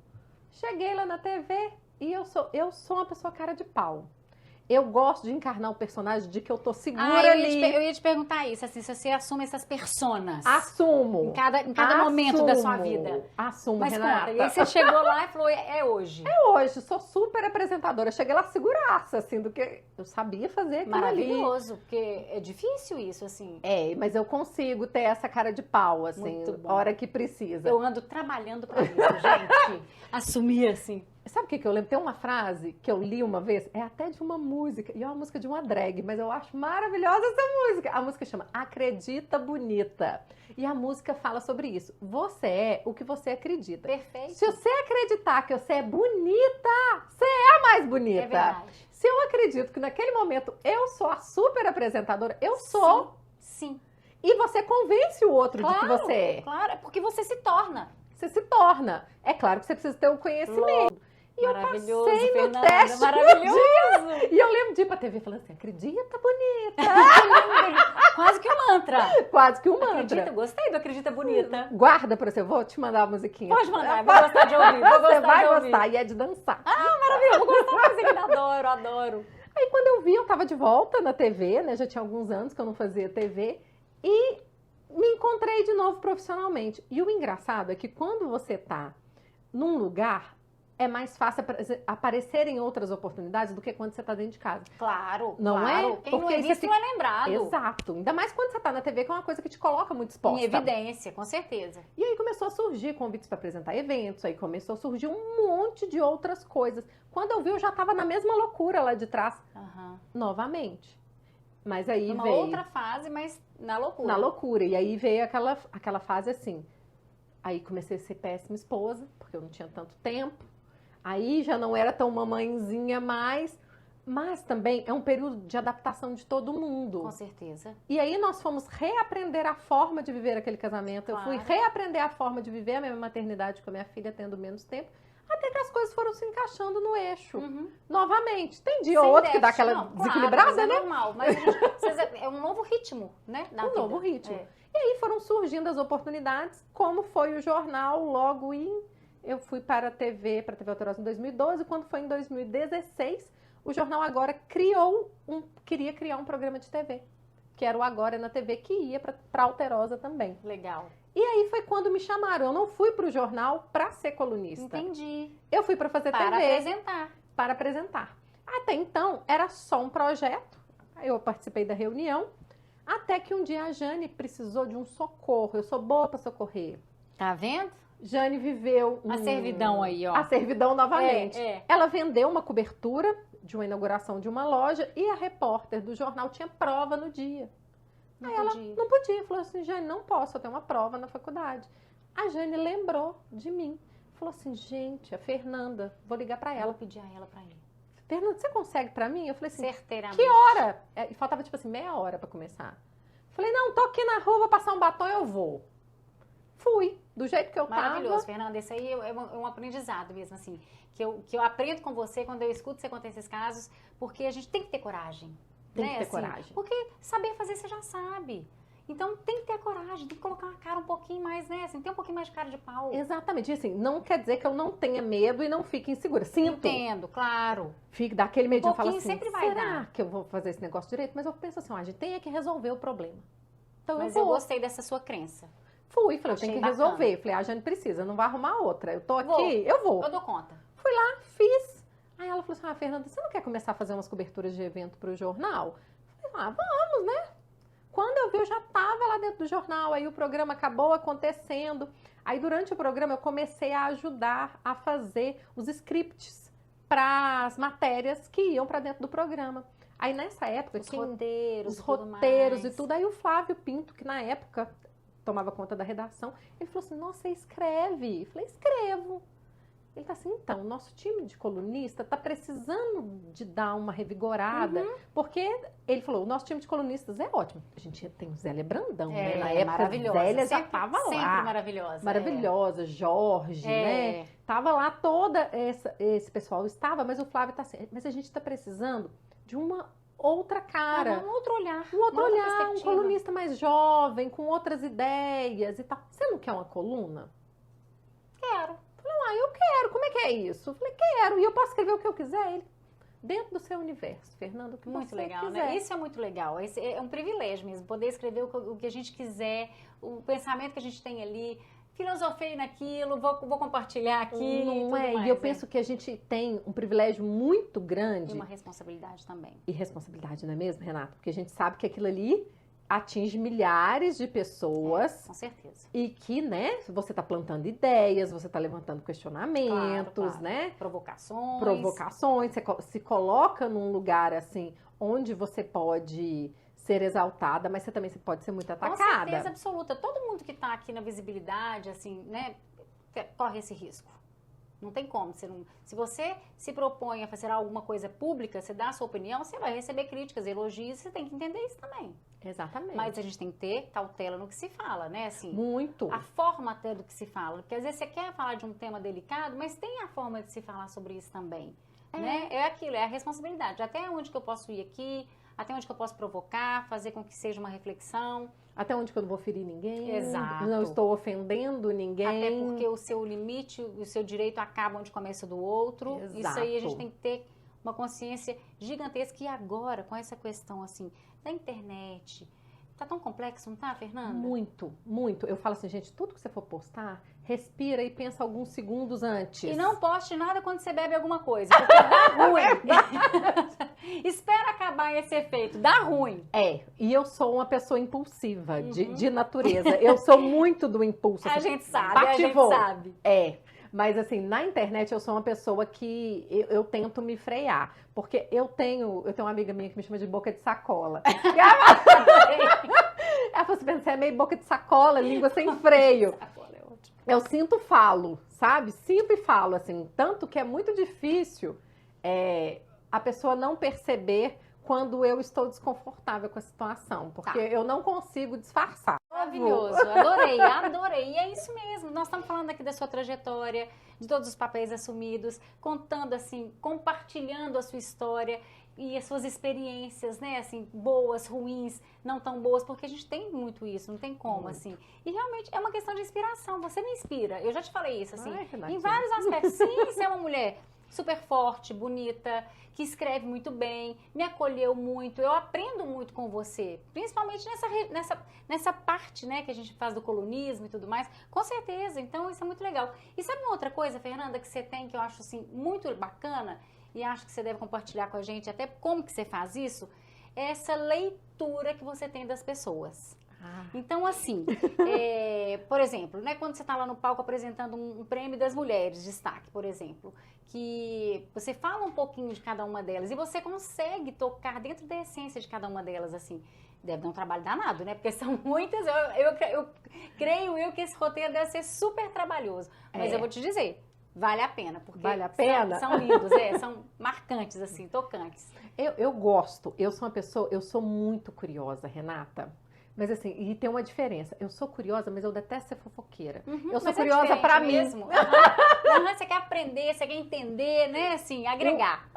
Cheguei lá na TV e eu sou uma pessoa cara de pau. Eu gosto de encarnar o personagem de que eu tô segura ali.
Eu ia te perguntar isso, assim, se você assume essas personas.
Assumo.
Em cada momento da sua vida.
Assumo,
mas
Renata.
Conta, e aí você chegou lá e falou, é hoje.
É hoje, sou super apresentadora. Cheguei lá seguraça, assim, do que eu sabia fazer aquilo
Maravilhoso, porque é difícil isso, assim.
Mas eu consigo ter essa cara de pau, assim, a hora que precisa.
Eu ando trabalhando pra isso, gente. Assumir, assim.
Sabe o que eu lembro? Tem uma frase que eu li uma vez, é até de uma música, e é uma música de uma drag, mas eu acho maravilhosa essa música. A música chama Acredita Bonita. E a música fala sobre isso. Você é o que você acredita.
Perfeito.
Se você acreditar que você é bonita, você é a mais bonita.
É verdade.
Se eu acredito que naquele momento eu sou a super apresentadora, eu sou.
Sim.
E você convence o outro de que
Claro,
você é.
claro, é porque você se torna.
Você se torna. É claro que você precisa ter o conhecimento. E eu
Maravilhoso,
passei no
Fernanda,
teste
maravilhoso.
E eu lembro de ir pra TV falando assim, acredita, bonita.
Quase que um mantra.
Quase que um mantra.
Acredita, gostei do acredita bonita.
Guarda pra você, vou te mandar a musiquinha.
Pode mandar, vou gostar de ouvir.
Você vai gostar, e é de dançar.
Maravilhoso, vou gostar da música, adoro, adoro.
Aí quando eu vi, eu tava de volta na TV, né? Já tinha alguns anos que eu não fazia TV. E me encontrei de novo profissionalmente. E o engraçado é que quando você tá num lugar, é mais fácil aparecerem outras oportunidades do que quando você tá dentro de casa.
Claro,
Não
claro.
é?
Quem
Porque
não é visto não é lembrado.
Exato. Ainda mais quando você tá na TV, que é uma coisa que te coloca muito exposta.
Em evidência, com certeza.
E aí começou a surgir convites para apresentar eventos, aí começou a surgir um monte de outras coisas. Quando eu vi, eu já estava na mesma loucura lá de trás, novamente. Mas aí
Numa
veio...
outra fase, mas na loucura.
Na loucura. E aí veio aquela fase assim. Aí comecei a ser péssima esposa, porque eu não tinha tanto tempo. Aí já não era tão mamãezinha mais. Mas também é um período de adaptação de todo mundo.
Com certeza.
E aí nós fomos reaprender a forma de viver aquele casamento.
Claro.
Eu fui reaprender a forma de viver a minha maternidade com a minha filha tendo menos tempo. Até que as coisas foram se encaixando no eixo. Novamente. Tem dia ou outro que dá aquela desequilibrada,
claro, mas
né?
é normal. Mas é um novo ritmo, né?
Novo ritmo. E aí foram surgindo as oportunidades, como foi o jornal logo Eu fui para a TV Alterosa em 2012. Quando foi em 2016... O Jornal Agora queria criar um programa de TV, que era o Agora na TV, que ia para Alterosa também.
Legal.
E aí foi quando me chamaram. Eu não fui para o jornal para ser colunista.
Entendi.
Eu fui para fazer TV.
Para apresentar.
Para apresentar. Até então, era só um projeto. Eu participei da reunião. Até que um dia a Jane precisou de um socorro. Eu sou boa para socorrer.
Tá vendo?
Jane viveu...
A servidão aí, ó.
A servidão novamente.
É.
Ela vendeu uma cobertura de uma inauguração de uma loja e a repórter do jornal tinha prova no dia. Aí ela não podia. Falou assim, Jane, não posso, eu tenho uma prova na faculdade. A Jane lembrou de mim. Falou assim, gente, a Fernanda, vou ligar pra ela.
Vou pedir a ela pra ir.
Fernanda, você consegue pra mim? Eu falei assim,
certeiramente.
Que hora? E faltava tipo assim, meia hora pra começar. Falei, não, tô aqui na rua, vou passar um batom, eu vou. Fui, do jeito que eu tava.
Maravilhoso, Fernanda. Esse aí é um aprendizado mesmo, assim. Que eu aprendo com você quando eu escuto você contar esses casos, porque a gente tem que ter coragem.
Tem
né?
que ter
assim,
coragem.
Porque saber fazer você já sabe. Então tem que ter coragem, tem que colocar uma cara um pouquinho mais, né? Assim, tem um pouquinho mais de cara de pau.
Exatamente. E assim, não quer dizer que eu não tenha medo e não fique insegura. Sinto.
Entendo, claro.
Fique daquele medinho e fala assim,
sempre vai
será
dar.
que eu vou fazer esse negócio direito? Mas eu penso assim, a gente tem que resolver o problema. Então
Mas
eu
eu
vou.
gostei dessa sua crença.
Fui, falei, eu tenho
Achei
que
bacana.
resolver. Falei, a Jane precisa, não vai arrumar outra. Eu tô aqui,
Vou.
eu vou.
Eu dou conta.
Fui lá, fiz. Aí ela falou assim, Fernanda, você não quer começar a fazer umas coberturas de evento pro jornal? Eu falei, vamos, né? Quando eu vi, eu já tava lá dentro do jornal, aí o programa acabou acontecendo. Aí durante o programa eu comecei a ajudar a fazer os scripts para as matérias que iam para dentro do programa. Aí nessa época,
Os roteiros
e tudo. Aí o Flávio Pinto, que na época tomava conta da redação, ele falou assim, nossa, você escreve? Eu falei, escrevo. Ele tá assim, então, nosso time de colunista tá precisando de dar uma revigorada, porque ele falou, o nosso time de colunistas é ótimo. A gente tem o Zélia Brandão, né? Na época,
maravilhosa.
Zélia já
Sempre-
tava lá.
Sempre maravilhosa.
Maravilhosa, Jorge, né? Tava lá toda esse pessoal estava, mas o Flávio tá assim, mas a gente tá precisando de uma outra cara.
Um outro olhar.
Um outro
uma outra
olhar, um
perspectiva.
colunista mais jovem, com outras ideias e tal. Você não quer uma coluna?
Quero.
Eu quero, como é que é isso? Eu falei, quero, e eu posso escrever o que eu quiser. Ele, dentro do seu universo, Fernando, o que
Muito
você
legal,
quiser.
né? Isso é muito legal. Esse é um privilégio mesmo, poder escrever o que a gente quiser, o pensamento que a gente tem ali. Filosofei naquilo, vou compartilhar aqui.
Não
tudo
é?
mais,
E eu penso que a gente tem um privilégio muito
E
grande.
uma responsabilidade também.
E responsabilidade, não é mesmo, Renata? Porque a gente sabe que aquilo ali atinge milhares de pessoas.
Com certeza.
E que, né, você está plantando ideias, você está levantando questionamentos,
Claro.
né?
Provocações.
Provocações, você se coloca num lugar assim, onde você pode ser exaltada, mas você também pode ser muito
Com
atacada.
Não tem como. Se você se propõe a fazer alguma coisa pública, você dá a sua opinião, você vai receber críticas, elogios, você tem que entender isso também.
Exatamente.
Mas a gente tem que ter cautela no que se fala, né? Assim,
muito.
a forma até do que se fala. Porque às vezes você quer falar de um tema delicado, mas tem a forma de se falar sobre isso também. Né? É aquilo, é a responsabilidade. Até onde que eu posso ir aqui, até onde que eu posso provocar, fazer com que seja uma reflexão.
Até onde que eu não vou ferir ninguém.
Exato.
Não estou ofendendo ninguém.
Até porque o seu limite, o seu direito acaba onde começa do outro.
Exato.
Isso aí a gente tem que ter uma consciência gigantesca. E agora, com essa questão assim da internet, tá tão complexo, não tá, Fernanda?
Muito, muito. Eu falo assim, gente, tudo que você for postar, respira e pensa alguns segundos antes.
E não poste nada quando você bebe alguma coisa, porque dá ruim. Espera acabar esse efeito, dá ruim.
E eu sou uma pessoa impulsiva, de natureza. Eu sou muito do impulso.
A
assim,
gente sabe.
Mas assim, na internet eu sou uma pessoa que eu tento me frear. Porque eu tenho uma amiga minha que me chama de boca de sacola. Ela falou assim, você é meio boca de sacola, língua sem freio. Eu sinto, falo, sabe? Sinto e falo, assim. Tanto que é muito difícil a pessoa não perceber quando eu estou desconfortável com a situação. Porque eu não consigo disfarçar.
Maravilhoso, adorei. E é isso mesmo. Nós estamos falando aqui da sua trajetória, de todos os papéis assumidos, contando assim, compartilhando a sua história e as suas experiências, né, assim, boas, ruins, não tão boas, porque a gente tem muito isso, não tem como, assim. E realmente é uma questão de inspiração, você me inspira. Eu já te falei isso, assim, em vários aspectos. Sim, você é uma mulher super forte, bonita, que escreve muito bem, me acolheu muito, eu aprendo muito com você, principalmente nessa parte, né, que a gente faz do colunismo e tudo mais, com certeza, então isso é muito legal. E sabe uma outra coisa, Fernanda, que você tem, que eu acho, assim, muito bacana, e acho que você deve compartilhar com a gente, até como que você faz isso, é essa leitura que você tem das pessoas. Então, assim, por exemplo, né, quando você está lá no palco apresentando um prêmio das mulheres, destaque, por exemplo, que você fala um pouquinho de cada uma delas e você consegue tocar dentro da essência de cada uma delas, assim, deve dar um trabalho danado, né, porque são muitas, eu creio que esse roteiro deve ser super trabalhoso, mas eu vou te dizer, vale a pena, porque
vale a pena?
São lindos, são marcantes, assim, tocantes.
Eu gosto, eu sou uma pessoa, eu sou muito curiosa, Renata. Mas assim, e tem uma diferença. Eu sou curiosa, mas eu detesto ser fofoqueira. Eu sou curiosa pra mim.
Mesmo. Você quer aprender, você quer entender, né? Assim, agregar.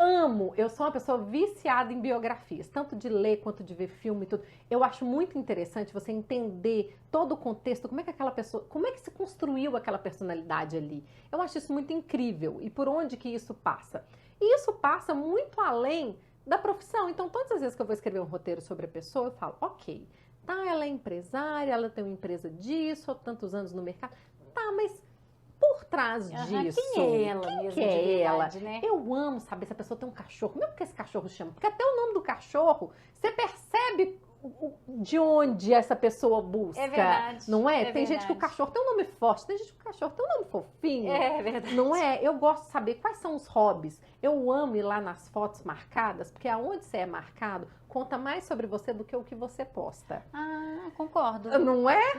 Eu sou uma pessoa viciada em biografias, tanto de ler quanto de ver filme e tudo. Eu acho muito interessante você entender todo o contexto, como é que aquela pessoa, como é que se construiu aquela personalidade ali. Eu acho isso muito incrível. E por onde que isso passa? E isso passa muito além da profissão. Então, todas as vezes que eu vou escrever um roteiro sobre a pessoa, eu falo, ok, tá, ela é empresária, ela tem uma empresa disso, há tantos anos no mercado. Tá, mas por trás disso...
Quem é ela mesmo,
que é ela?
Né?
Eu amo saber se a pessoa tem um cachorro. Como é que esse cachorro chama? Porque até o nome do cachorro, você percebe de onde essa pessoa busca.
É verdade.
Não é? Tem
verdade.
gente que o cachorro tem um nome forte, tem gente que o cachorro tem um nome fofinho.
É verdade.
Não é? Eu gosto de saber quais são os hobbies. Eu amo ir lá nas fotos marcadas, porque aonde você é marcado, conta mais sobre você do que o que você posta.
Concordo.
Não é?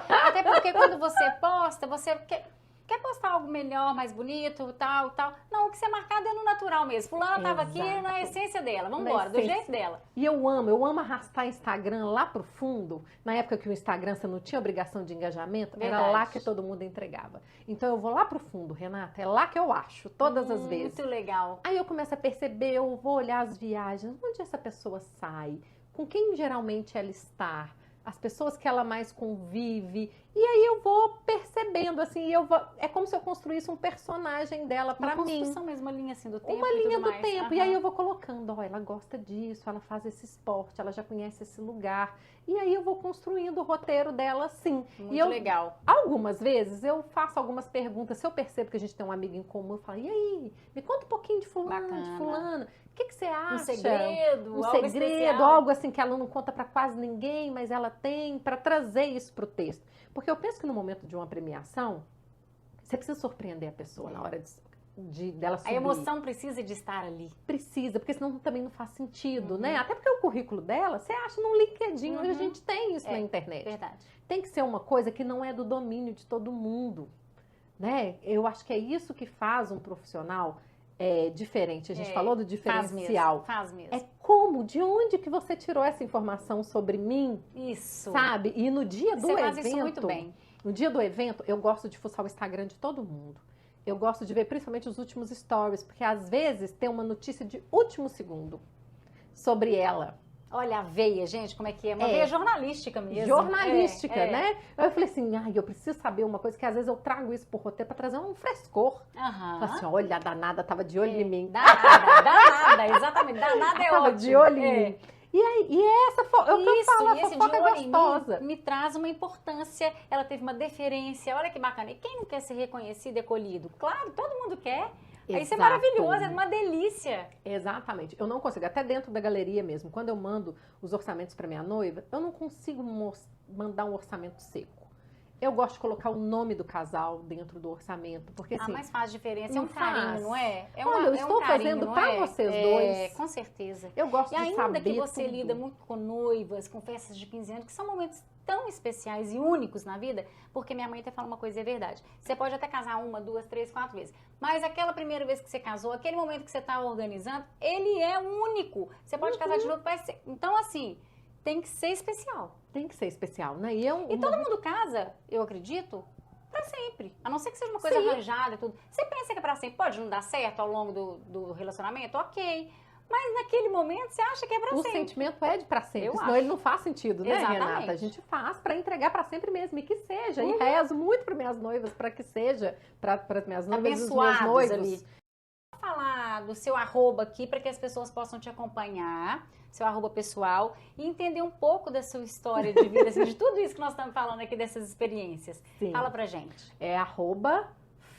Até porque quando você posta, você quer postar algo melhor, mais bonito, tal. Não, o que você é marcado é no natural mesmo. Fulana estava aqui na essência dela. Vamos embora, do jeito dela.
E eu amo arrastar Instagram lá pro fundo. Na época que o Instagram você não tinha obrigação de engajamento, era lá que todo mundo entregava. Então eu vou lá pro fundo, Renata, é lá que eu acho, todas as vezes.
Muito legal.
Aí eu começo a perceber, eu vou olhar as viagens, onde essa pessoa sai, com quem geralmente ela está, as pessoas que ela mais convive, e aí eu vou percebendo, assim, é como se eu construísse um personagem dela pra mim.
Uma construção mesmo, uma linha assim do tempo.
Uma linha do tempo, e aí eu vou colocando, ela gosta disso, ela faz esse esporte, ela já conhece esse lugar, e aí eu vou construindo o roteiro dela assim.
Muito legal.
Algumas vezes eu faço algumas perguntas, se eu percebo que a gente tem um amigo em comum, eu falo, e aí, me conta um pouquinho de fulano, de fulana. O que você acha?
Um segredo,
algo especial. Algo assim que ela não conta pra quase ninguém, mas ela tem, pra trazer isso pro texto. Porque eu penso que no momento de uma premiação, você precisa surpreender a pessoa na hora dela subir.
A emoção precisa de estar ali.
Precisa, porque senão também não faz sentido, né? Até porque o currículo dela, você acha num LinkedIn, onde a gente tem isso na internet.
Verdade.
Tem que ser uma coisa que não é do domínio de todo mundo. né? Eu acho que é isso que faz um profissional diferente. A gente falou do diferencial.
Faz mesmo.
É como, de onde que você tirou essa informação sobre mim?
Isso.
Sabe? E no dia do
Você
evento,
faz isso muito bem.
no dia do evento, eu gosto de fuçar o Instagram de todo mundo. Eu gosto de ver principalmente os últimos stories, porque às vezes tem uma notícia de último segundo sobre ela.
Olha a veia, gente, como é que é? Uma veia jornalística mesmo.
Jornalística, né? Eu falei assim, eu preciso saber uma coisa, que às vezes eu trago isso pro roteiro pra trazer um frescor. Falei assim, olha, a danada tava de olho em mim.
Danada, exatamente. Danada é
tava
ótimo.
De olho em mim. E essa eu
isso,
falo, a fofoca é gostosa.
Me traz uma importância, ela teve uma deferência, olha que bacana. E quem não quer ser reconhecido e acolhido? Claro, todo mundo quer. Isso é maravilhoso, é uma delícia.
Exatamente. Eu não consigo, até dentro da galeria mesmo, quando eu mando os orçamentos para minha noiva, eu não consigo mandar um orçamento seco. Eu gosto de colocar o nome do casal dentro do orçamento, porque assim...
mas faz diferença, é um carinho, não é?
Olha, eu estou fazendo para vocês dois.
Com certeza.
Eu gosto de saber
ainda que você lida muito com noivas, com festas de 15 anos, que são momentos tão especiais e únicos na vida, porque minha mãe até fala uma coisa, é verdade. Você pode até casar 1, 2, 3, 4 vezes, mas aquela primeira vez que você casou, aquele momento que você está organizando, ele é único. Você pode casar de novo, vai ser. Então, assim, tem que ser especial.
Tem que ser especial, né?
E todo mundo casa, eu acredito, pra sempre. A não ser que seja uma coisa arranjada e tudo. Você pensa que é pra sempre? Pode não dar certo ao longo do relacionamento? Ok. Mas naquele momento você acha que é pra sempre.
O sentimento é de pra sempre,
eu
senão
acho.
Ele não faz sentido, né,
Exatamente.
Renata? A gente faz pra entregar pra sempre mesmo, e que seja. E rezo muito para minhas noivas, pra que seja, para minhas noivas e os meus noivos. Ali.
Vou falar do seu arroba aqui para que as pessoas possam te acompanhar, seu arroba pessoal, e entender um pouco da sua história de vida, assim, de tudo isso que nós estamos falando aqui, dessas experiências.
Sim.
Fala pra gente.
É arroba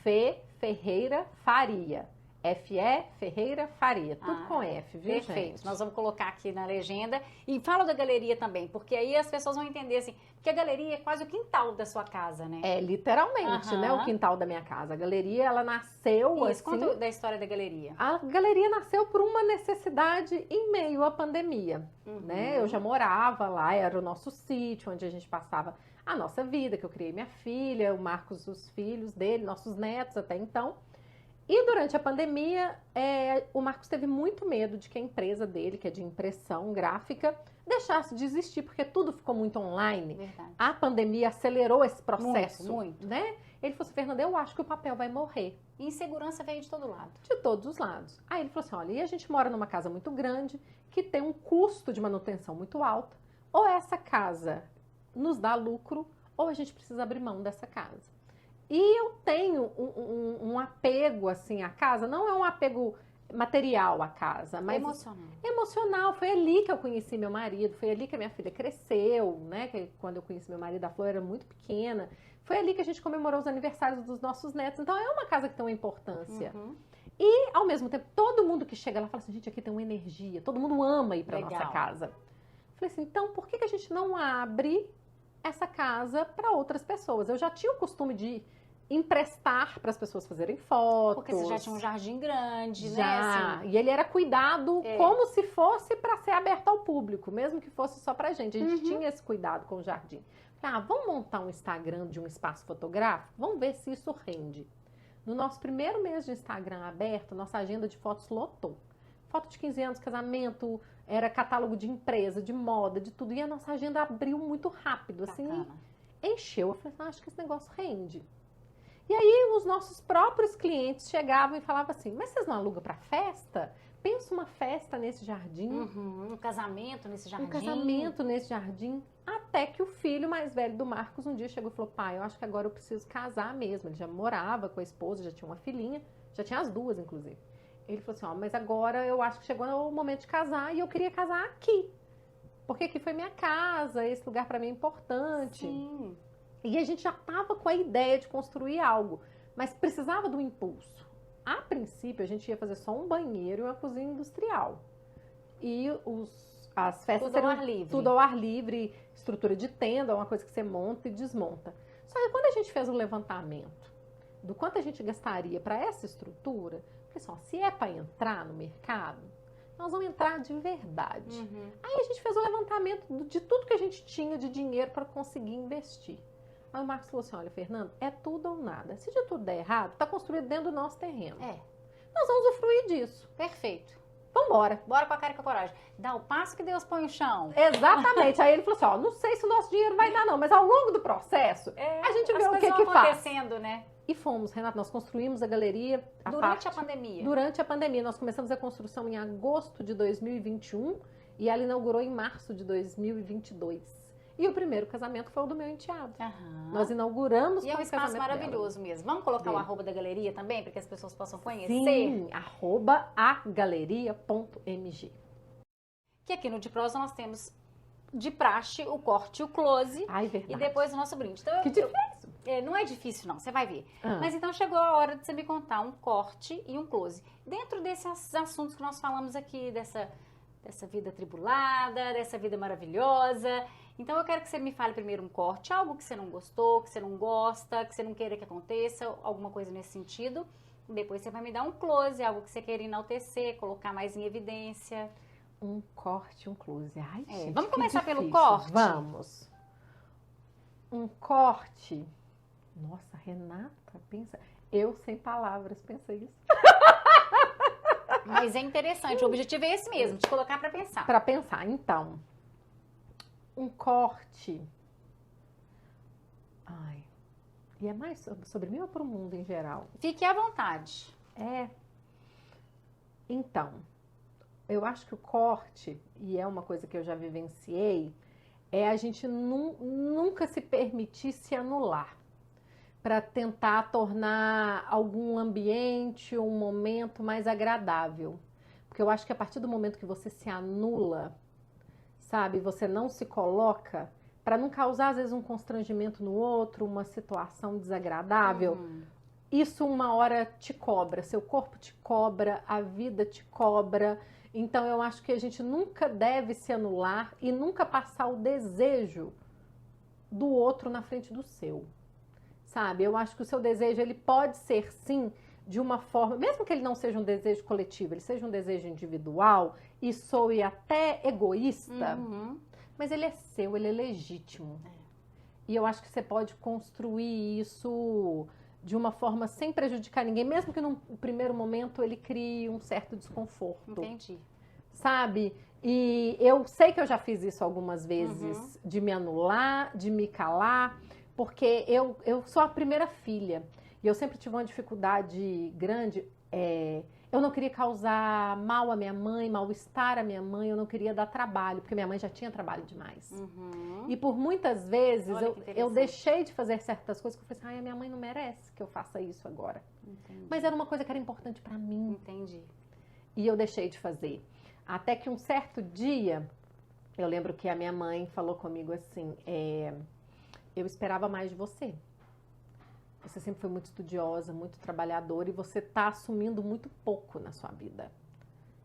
Fê Ferreira Faria. F-E Ferreira Faria. Tudo com F, viu,
perfeito.
gente?
Nós vamos colocar aqui na legenda. E fala da galeria também, porque aí as pessoas vão entender assim, porque a galeria é quase o quintal da sua casa, né?
É, literalmente, né? O quintal da minha casa. A galeria, ela nasceu
isso,
assim...
Conta da história da galeria.
A galeria nasceu por uma necessidade em meio à pandemia, né? Eu já morava lá, era o nosso sítio, onde a gente passava a nossa vida, que eu criei minha filha, o Marcos, os filhos dele, nossos netos até então. E durante a pandemia, o Marcos teve muito medo de que a empresa dele, que é de impressão gráfica, deixasse de existir, porque tudo ficou muito online.
Verdade.
A pandemia acelerou esse processo.
Muito.
Né? Ele falou assim, Fernanda, eu acho que o papel vai morrer.
E insegurança veio de todo lado.
De todos os lados. Aí ele falou assim, olha, e a gente mora numa casa muito grande, que tem um custo de manutenção muito alto. Ou essa casa nos dá lucro, ou a gente precisa abrir mão dessa casa. E eu tenho um apego, assim, à casa. Não é um apego material à casa, mas...
Emocional.
Emocional. Foi ali que eu conheci meu marido, foi ali que a minha filha cresceu, né? Que quando eu conheci meu marido, a Flor era muito pequena. Foi ali que a gente comemorou os aniversários dos nossos netos. Então, é uma casa que tem uma importância. E, ao mesmo tempo, todo mundo que chega lá fala assim, gente, aqui tem uma energia. Todo mundo ama ir pra nossa casa. Falei assim, então, por que a gente não abre essa casa para outras pessoas? Eu já tinha o costume de emprestar para as pessoas fazerem fotos.
Porque você já tinha um jardim grande,
já,
né? Assim.
E ele era cuidado como se fosse para ser aberto ao público, mesmo que fosse só pra gente. A gente tinha esse cuidado com o jardim. Vamos montar um Instagram de um espaço fotográfico? Vamos ver se isso rende. No nosso primeiro mês de Instagram aberto, nossa agenda de fotos lotou. Foto de 15 anos, casamento, era catálogo de empresa, de moda, de tudo. E a nossa agenda abriu muito rápido, assim, encheu. Eu falei, acho que esse negócio rende. E aí os nossos próprios clientes chegavam e falavam assim, mas vocês não alugam para festa? Pensa uma festa nesse jardim.
Um casamento nesse jardim.
Um casamento nesse jardim. Até que o filho mais velho do Marcos um dia chegou e falou, pai, eu acho que agora eu preciso casar mesmo. Ele já morava com a esposa, já tinha uma filhinha, já tinha as duas, inclusive. Ele falou assim, mas agora eu acho que chegou o momento de casar e eu queria casar aqui. Porque aqui foi minha casa, esse lugar para mim é importante.
Sim.
E a gente já estava com a ideia de construir algo, mas precisava do impulso. A princípio, a gente ia fazer só um banheiro e uma cozinha industrial. E as festas
tudo ao ar livre.
Tudo ao ar livre, estrutura de tenda, uma coisa que você monta e desmonta. Só que quando a gente fez o levantamento do quanto a gente gastaria para essa estrutura, pessoal, se é para entrar no mercado, nós vamos entrar de verdade. Aí a gente fez o levantamento de tudo que a gente tinha de dinheiro para conseguir investir. Aí o Marcos falou assim, olha, Fernando, é tudo ou nada. Se de tudo der errado, tá construído dentro do nosso terreno. Nós vamos usufruir disso.
Perfeito.
Vambora.
Bora com a cara e com a coragem. Dá o passo que Deus põe no chão.
Exatamente. Aí ele falou assim, ó, não sei se o nosso dinheiro vai dar não, mas ao longo do processo, a gente vê o que faz.
Acontecendo, né?
E fomos, Renato, nós construímos a galeria.
Durante a pandemia?
Durante a pandemia. Nós começamos a construção em agosto de 2021 e ela inaugurou em março de 2022. E o primeiro casamento foi o do meu enteado. Nós inauguramos
com o casamento. E é um espaço maravilhoso mesmo. Vamos colocar o arroba da galeria também, para que as pessoas possam conhecer?
Sim, @agaleria.mg.
Que aqui no De Prosa nós temos de praxe o corte e o close.
Ai, verdade.
E depois o nosso brinde. Então,
que difícil.
Não é difícil não, você vai ver. Mas então chegou a hora de você me contar um corte e um close. Dentro desses assuntos que nós falamos aqui, dessa vida tribulada, dessa vida maravilhosa. Então eu quero que você me fale primeiro um corte, algo que você não gostou, que você não gosta, que você não queira que aconteça, alguma coisa nesse sentido. Depois você vai me dar um close, algo que você queira enaltecer, colocar mais em evidência.
Um corte, um close. Ai, gente,
vamos começar
difícil.
pelo corte?
Vamos. Um corte. Nossa, Renata, pensa. Eu sem palavras, pensa isso.
Mas é interessante, o objetivo é esse mesmo, te colocar para pensar.
Para pensar, então. Um corte. Ai. E é mais sobre mim ou para o mundo em geral?
Fique à vontade.
Então, eu acho que o corte, e é uma coisa que eu já vivenciei, é a gente nunca se permitir se anular para tentar tornar algum ambiente, um momento mais agradável. Porque eu acho que a partir do momento que você se anula, sabe, você não se coloca, para não causar às vezes um constrangimento no outro, uma situação desagradável, isso uma hora te cobra, seu corpo te cobra, a vida te cobra. Então eu acho que a gente nunca deve se anular e nunca passar o desejo do outro na frente do seu. Sabe, eu acho que o seu desejo, ele pode ser sim, de uma forma, mesmo que ele não seja um desejo coletivo, ele seja um desejo individual e soe até egoísta, mas ele é seu, ele é legítimo. E eu acho que você pode construir isso de uma forma sem prejudicar ninguém, mesmo que num primeiro momento ele crie um certo desconforto.
Entendi.
Sabe? E eu sei que eu já fiz isso algumas vezes, de me anular, de me calar, porque eu sou a primeira filha. E eu sempre tive uma dificuldade grande. Eu não queria causar mal à minha mãe, mal-estar à minha mãe, eu não queria dar trabalho, porque minha mãe já tinha trabalho demais. E por muitas vezes eu deixei de fazer certas coisas que eu falei assim, a minha mãe não merece que eu faça isso agora.
Entendi.
Mas era uma coisa que era importante pra mim.
Entendi.
E eu deixei de fazer. Até que um certo dia, eu lembro que a minha mãe falou comigo assim, eu esperava mais de você. Você sempre foi muito estudiosa, muito trabalhadora e você está assumindo muito pouco na sua vida.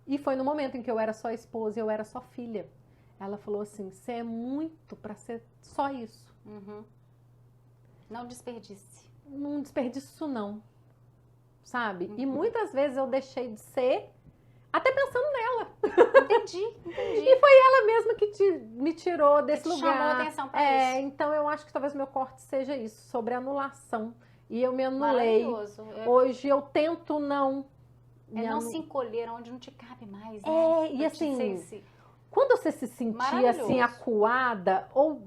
E foi no momento em que eu era só esposa e eu era só filha. Ela falou assim, você é muito para ser só isso.
Não desperdice.
Não desperdice isso não, sabe? E muitas vezes eu deixei de ser, até pensando nela.
Entendi.
E foi ela mesma que me tirou desse lugar.
Chamou a atenção para isso.
Então eu acho que talvez meu corte seja isso, sobre anulação. E eu me anulei.
Maravilhoso.
Hoje eu tento não...
não se encolher onde não te cabe mais, né?
E assim, quando você se sentir assim, acuada ou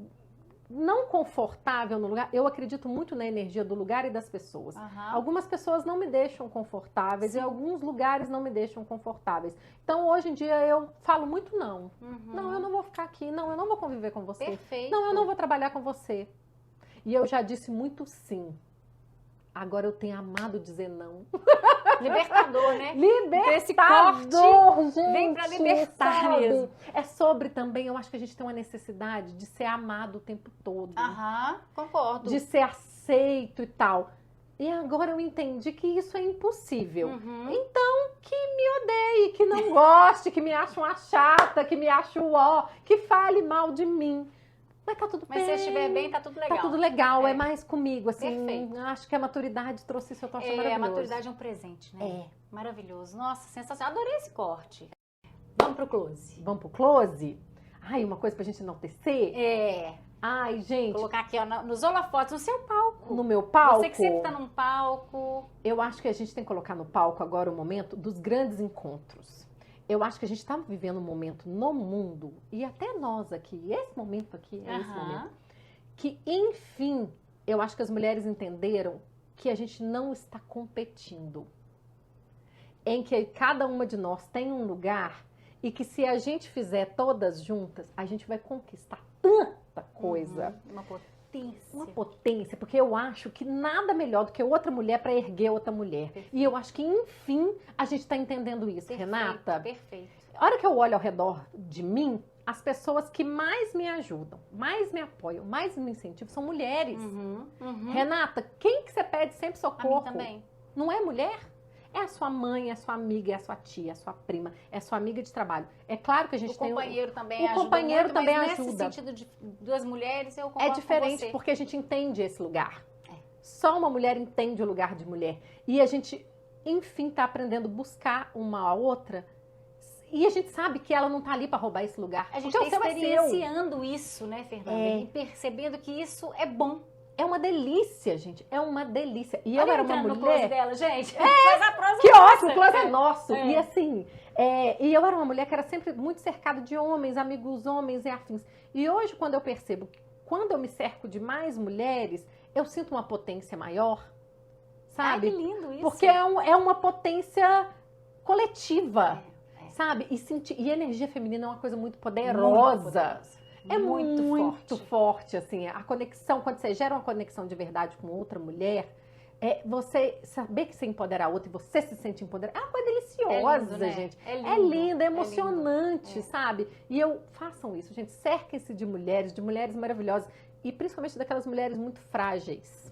não confortável no lugar, eu acredito muito na energia do lugar e das pessoas. Algumas pessoas não me deixam confortáveis e alguns lugares não me deixam confortáveis. Então, hoje em dia, eu falo muito não. Não, eu não vou ficar aqui. Não, eu não vou conviver com você.
Perfeito.
Não, eu não vou trabalhar com você. E eu já disse muito sim. Agora eu tenho amado dizer não.
Libertador, né?
Libertador,
esse corte
gente,
vem pra libertar mesmo.
É sobre também, eu acho que a gente tem uma necessidade de ser amado o tempo todo.
Concordo.
De ser aceito e tal. E agora eu entendi que isso é impossível. Então, que me odeie, que não goste, que me ache uma chata, que me ache que fale mal de mim. Mas tá tudo bem.
Mas se estiver bem, tá tudo legal.
Tá tudo legal, é mais comigo, assim.
Perfeito.
Acho que a maturidade trouxe isso, eu tô achando maravilhoso.
A maturidade é um presente, né? Maravilhoso. Nossa, sensacional. Adorei esse corte. Vamos pro close.
Vamos pro close? Ai, uma coisa pra gente enaltecer? Ai, gente,
Colocar aqui, ó, nos holofotes, no seu palco.
no meu palco,
Você que sempre tá num palco.
eu acho que a gente tem que colocar no palco agora o momento dos grandes encontros. Eu acho que a gente está vivendo um momento no mundo, e até nós aqui, esse momento aqui, é esse momento, que, enfim, eu acho que as mulheres entenderam que a gente não está competindo. Em que cada uma de nós tem um lugar e que se a gente fizer todas juntas, a gente vai conquistar tanta coisa.
Uma potência.
Uma potência, porque eu acho que nada melhor do que outra mulher para erguer outra mulher.
Perfeito.
E eu acho que, enfim, a gente está entendendo isso,
Perfeito,
Renata.
Perfeito.
A hora que eu olho ao redor de mim, as pessoas que mais me ajudam, mais me apoiam, mais me incentivam são mulheres. Renata, quem que você pede sempre
A
socorro?
mim também.
Não é mulher? É a sua mãe, é a sua amiga, é a sua tia, é a sua prima, é a sua amiga de trabalho. É claro que a gente
O
tem...
companheiro também
o
ajuda
companheiro
muito,
também
mas
ajuda.
nesse sentido de duas mulheres, eu
É
concordo com
diferente
você.
porque a gente entende esse lugar.
É.
Só uma mulher entende o lugar de mulher. E a gente, enfim, está aprendendo a buscar uma a outra. E a gente sabe que ela não está ali para roubar esse lugar.
A gente
porque
está
o seu é seu.
experienciando isso, né, Fernanda?
É.
E percebendo que isso é bom.
É uma delícia, gente. É uma delícia. E eu
Olha
era uma
entrando no close
mulher...
dela, gente. Mas a prosa
Que
é
ótimo,
nossa.
o close é nosso.
É.
E assim, e eu era uma mulher que era sempre muito cercada de homens, amigos homens e afins. E hoje, quando eu percebo que quando eu me cerco de mais mulheres, eu sinto uma potência maior,
Ai,
sabe?
que lindo isso.
Porque é uma potência coletiva,
É.
sabe? E energia feminina é uma coisa muito
Muito
poderosa.
poderosa.
É muito
forte.
forte, assim, a conexão, quando você gera uma conexão de verdade com outra mulher, você saber que você empodera a outra e você se sente empoderada, é uma coisa deliciosa,
lindo, né?
gente.
É lindo,
É lindo, é
é
emocionante,
lindo.
sabe? E façam isso, gente, cerquem-se de mulheres maravilhosas, e principalmente daquelas mulheres muito frágeis.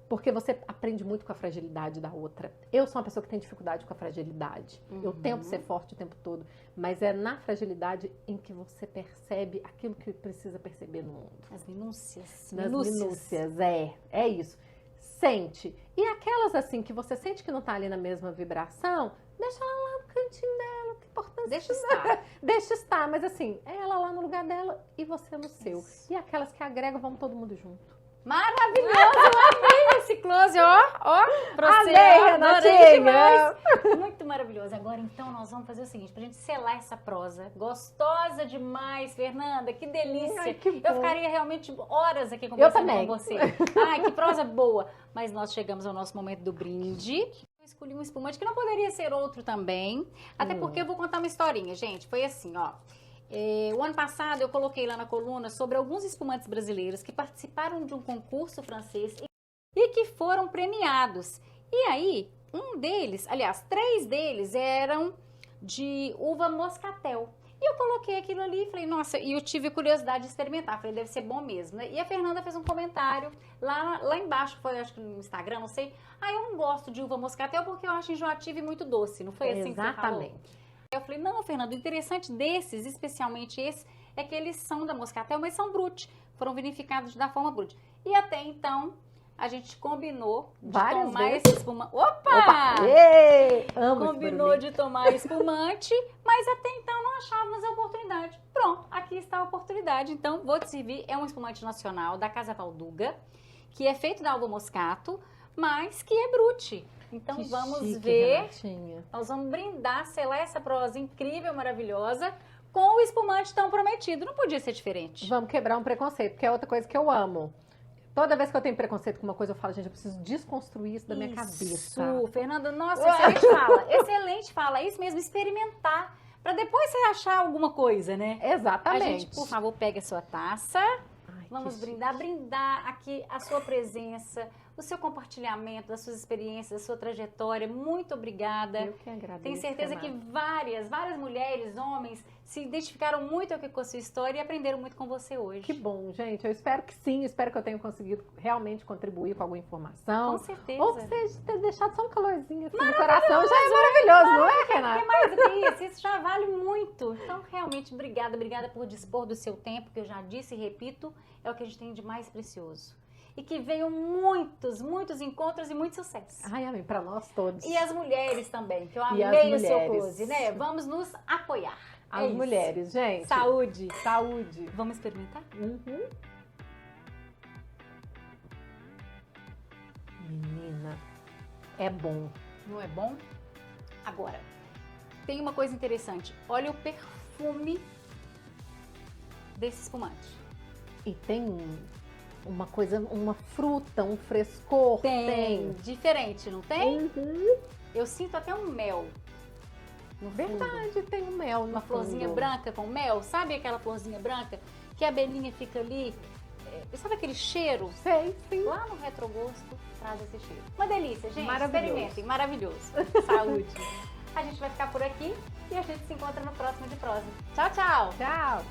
Porque você aprende muito com a fragilidade da outra. Eu sou uma pessoa que tem dificuldade com a fragilidade. Eu tento ser forte o tempo todo. Mas é na fragilidade em que você percebe aquilo que precisa perceber no mundo.
As minúcias.
Nas minúcias, é isso. Sente. E aquelas assim que você sente que não tá ali na mesma vibração, deixa ela lá no cantinho dela, que importância.
Deixa estar.
Deixa estar, mas assim, é ela lá no lugar dela e você no seu.
Isso.
E aquelas que agregam, vamos todo mundo junto.
Maravilhoso, eu amei esse close, ó, pra você.
Amei,
Adorei
Renatinha.
demais. Muito maravilhoso. Agora, então, nós vamos fazer o seguinte, pra gente selar essa prosa. Gostosa demais, Fernanda, que delícia.
Ai, que bom.
Eu ficaria realmente horas aqui conversando
também.
com você. Ai, que prosa boa. Mas nós chegamos ao nosso momento do brinde. Eu escolhi um espumante que não poderia ser outro também, até porque eu vou contar uma historinha, gente. Foi assim, ó. O ano passado eu coloquei lá na coluna sobre alguns espumantes brasileiros que participaram de um concurso francês e que foram premiados. E aí, um deles, aliás, 3 deles eram de uva moscatel. E eu coloquei aquilo ali e falei, nossa, e eu tive curiosidade de experimentar. Falei, deve ser bom mesmo, né? E a Fernanda fez um comentário lá embaixo, foi acho que no Instagram, não sei. Ah, eu não gosto de uva moscatel porque eu acho enjoativo e muito doce. Não foi assim que você falou?
Exatamente.
Eu falei, não, Fernanda, o interessante desses, especialmente esse, é que eles são da moscatel, mas são brut. Foram vinificados da forma brut. E até então, a gente combinou de
Várias
tomar
vezes.
esse espumante. Opa!
Ei, amo esse
Combinou
barulhinho.
de tomar espumante, mas até então não achávamos a oportunidade. Pronto, aqui está a oportunidade. Então, vou te servir. É um espumante nacional da Casa Valduga, que é feito da uva moscato, mas que é brute. Então,
Que
vamos
chique,
ver.
Renatinha.
Nós vamos brindar, selar essa prosa incrível, maravilhosa, com o espumante tão prometido. Não podia ser diferente.
Vamos quebrar um preconceito, porque é outra coisa que eu amo. Toda vez que eu tenho preconceito com uma coisa, eu falo, gente, eu preciso desconstruir isso da minha cabeça.
Isso, Fernanda, nossa, excelente fala. Excelente fala, é isso mesmo, experimentar. Pra depois você achar alguma coisa, né?
Exatamente.
A gente, por favor, pegue a sua taça.
Ai,
Vamos
que
brindar aqui a sua presença, o seu compartilhamento das suas experiências, da sua trajetória. Muito obrigada.
Eu que agradeço.
Tenho certeza que
Renata.
várias mulheres, homens, se identificaram muito com a sua história e aprenderam muito com você hoje.
Que bom, gente. Eu espero que sim. Espero que eu tenha conseguido realmente contribuir com alguma informação.
Com certeza.
Ou seja, ter deixado só um calorzinho assim no coração já é maravilhoso, não é, Renata?
Que mais do que isso? Isso já vale muito. Então, realmente, obrigada por dispor do seu tempo, que eu já disse e repito, é o que a gente tem de mais precioso. E que venham muitos encontros e muito sucesso.
Ai, amém. Pra nós todos.
E as mulheres também, que eu
E as
amei o seu
mulheres.
close, né? Vamos nos apoiar.
As
isso.
mulheres, gente.
Saúde.
Saúde.
Vamos experimentar?
Uhum. Menina, é bom.
Não é bom? Agora, tem uma coisa interessante. Olha o perfume desse espumante.
E tem uma coisa, uma fruta, um frescor.
Tem. Diferente, não tem?
Uhum.
Eu sinto até um mel. No fundo.
Verdade, tem o mel no
Uma florzinha
fundo.
branca com mel. Sabe aquela florzinha branca que a abelhinha fica ali? Sabe aquele cheiro?
Sei, sim.
Lá no retrogosto traz esse cheiro. Uma delícia, gente.
Maravilhoso.
Experimentem. Maravilhoso. Saúde. A gente vai ficar por aqui e a gente se encontra no próximo de prosa. Tchau, tchau.
Tchau.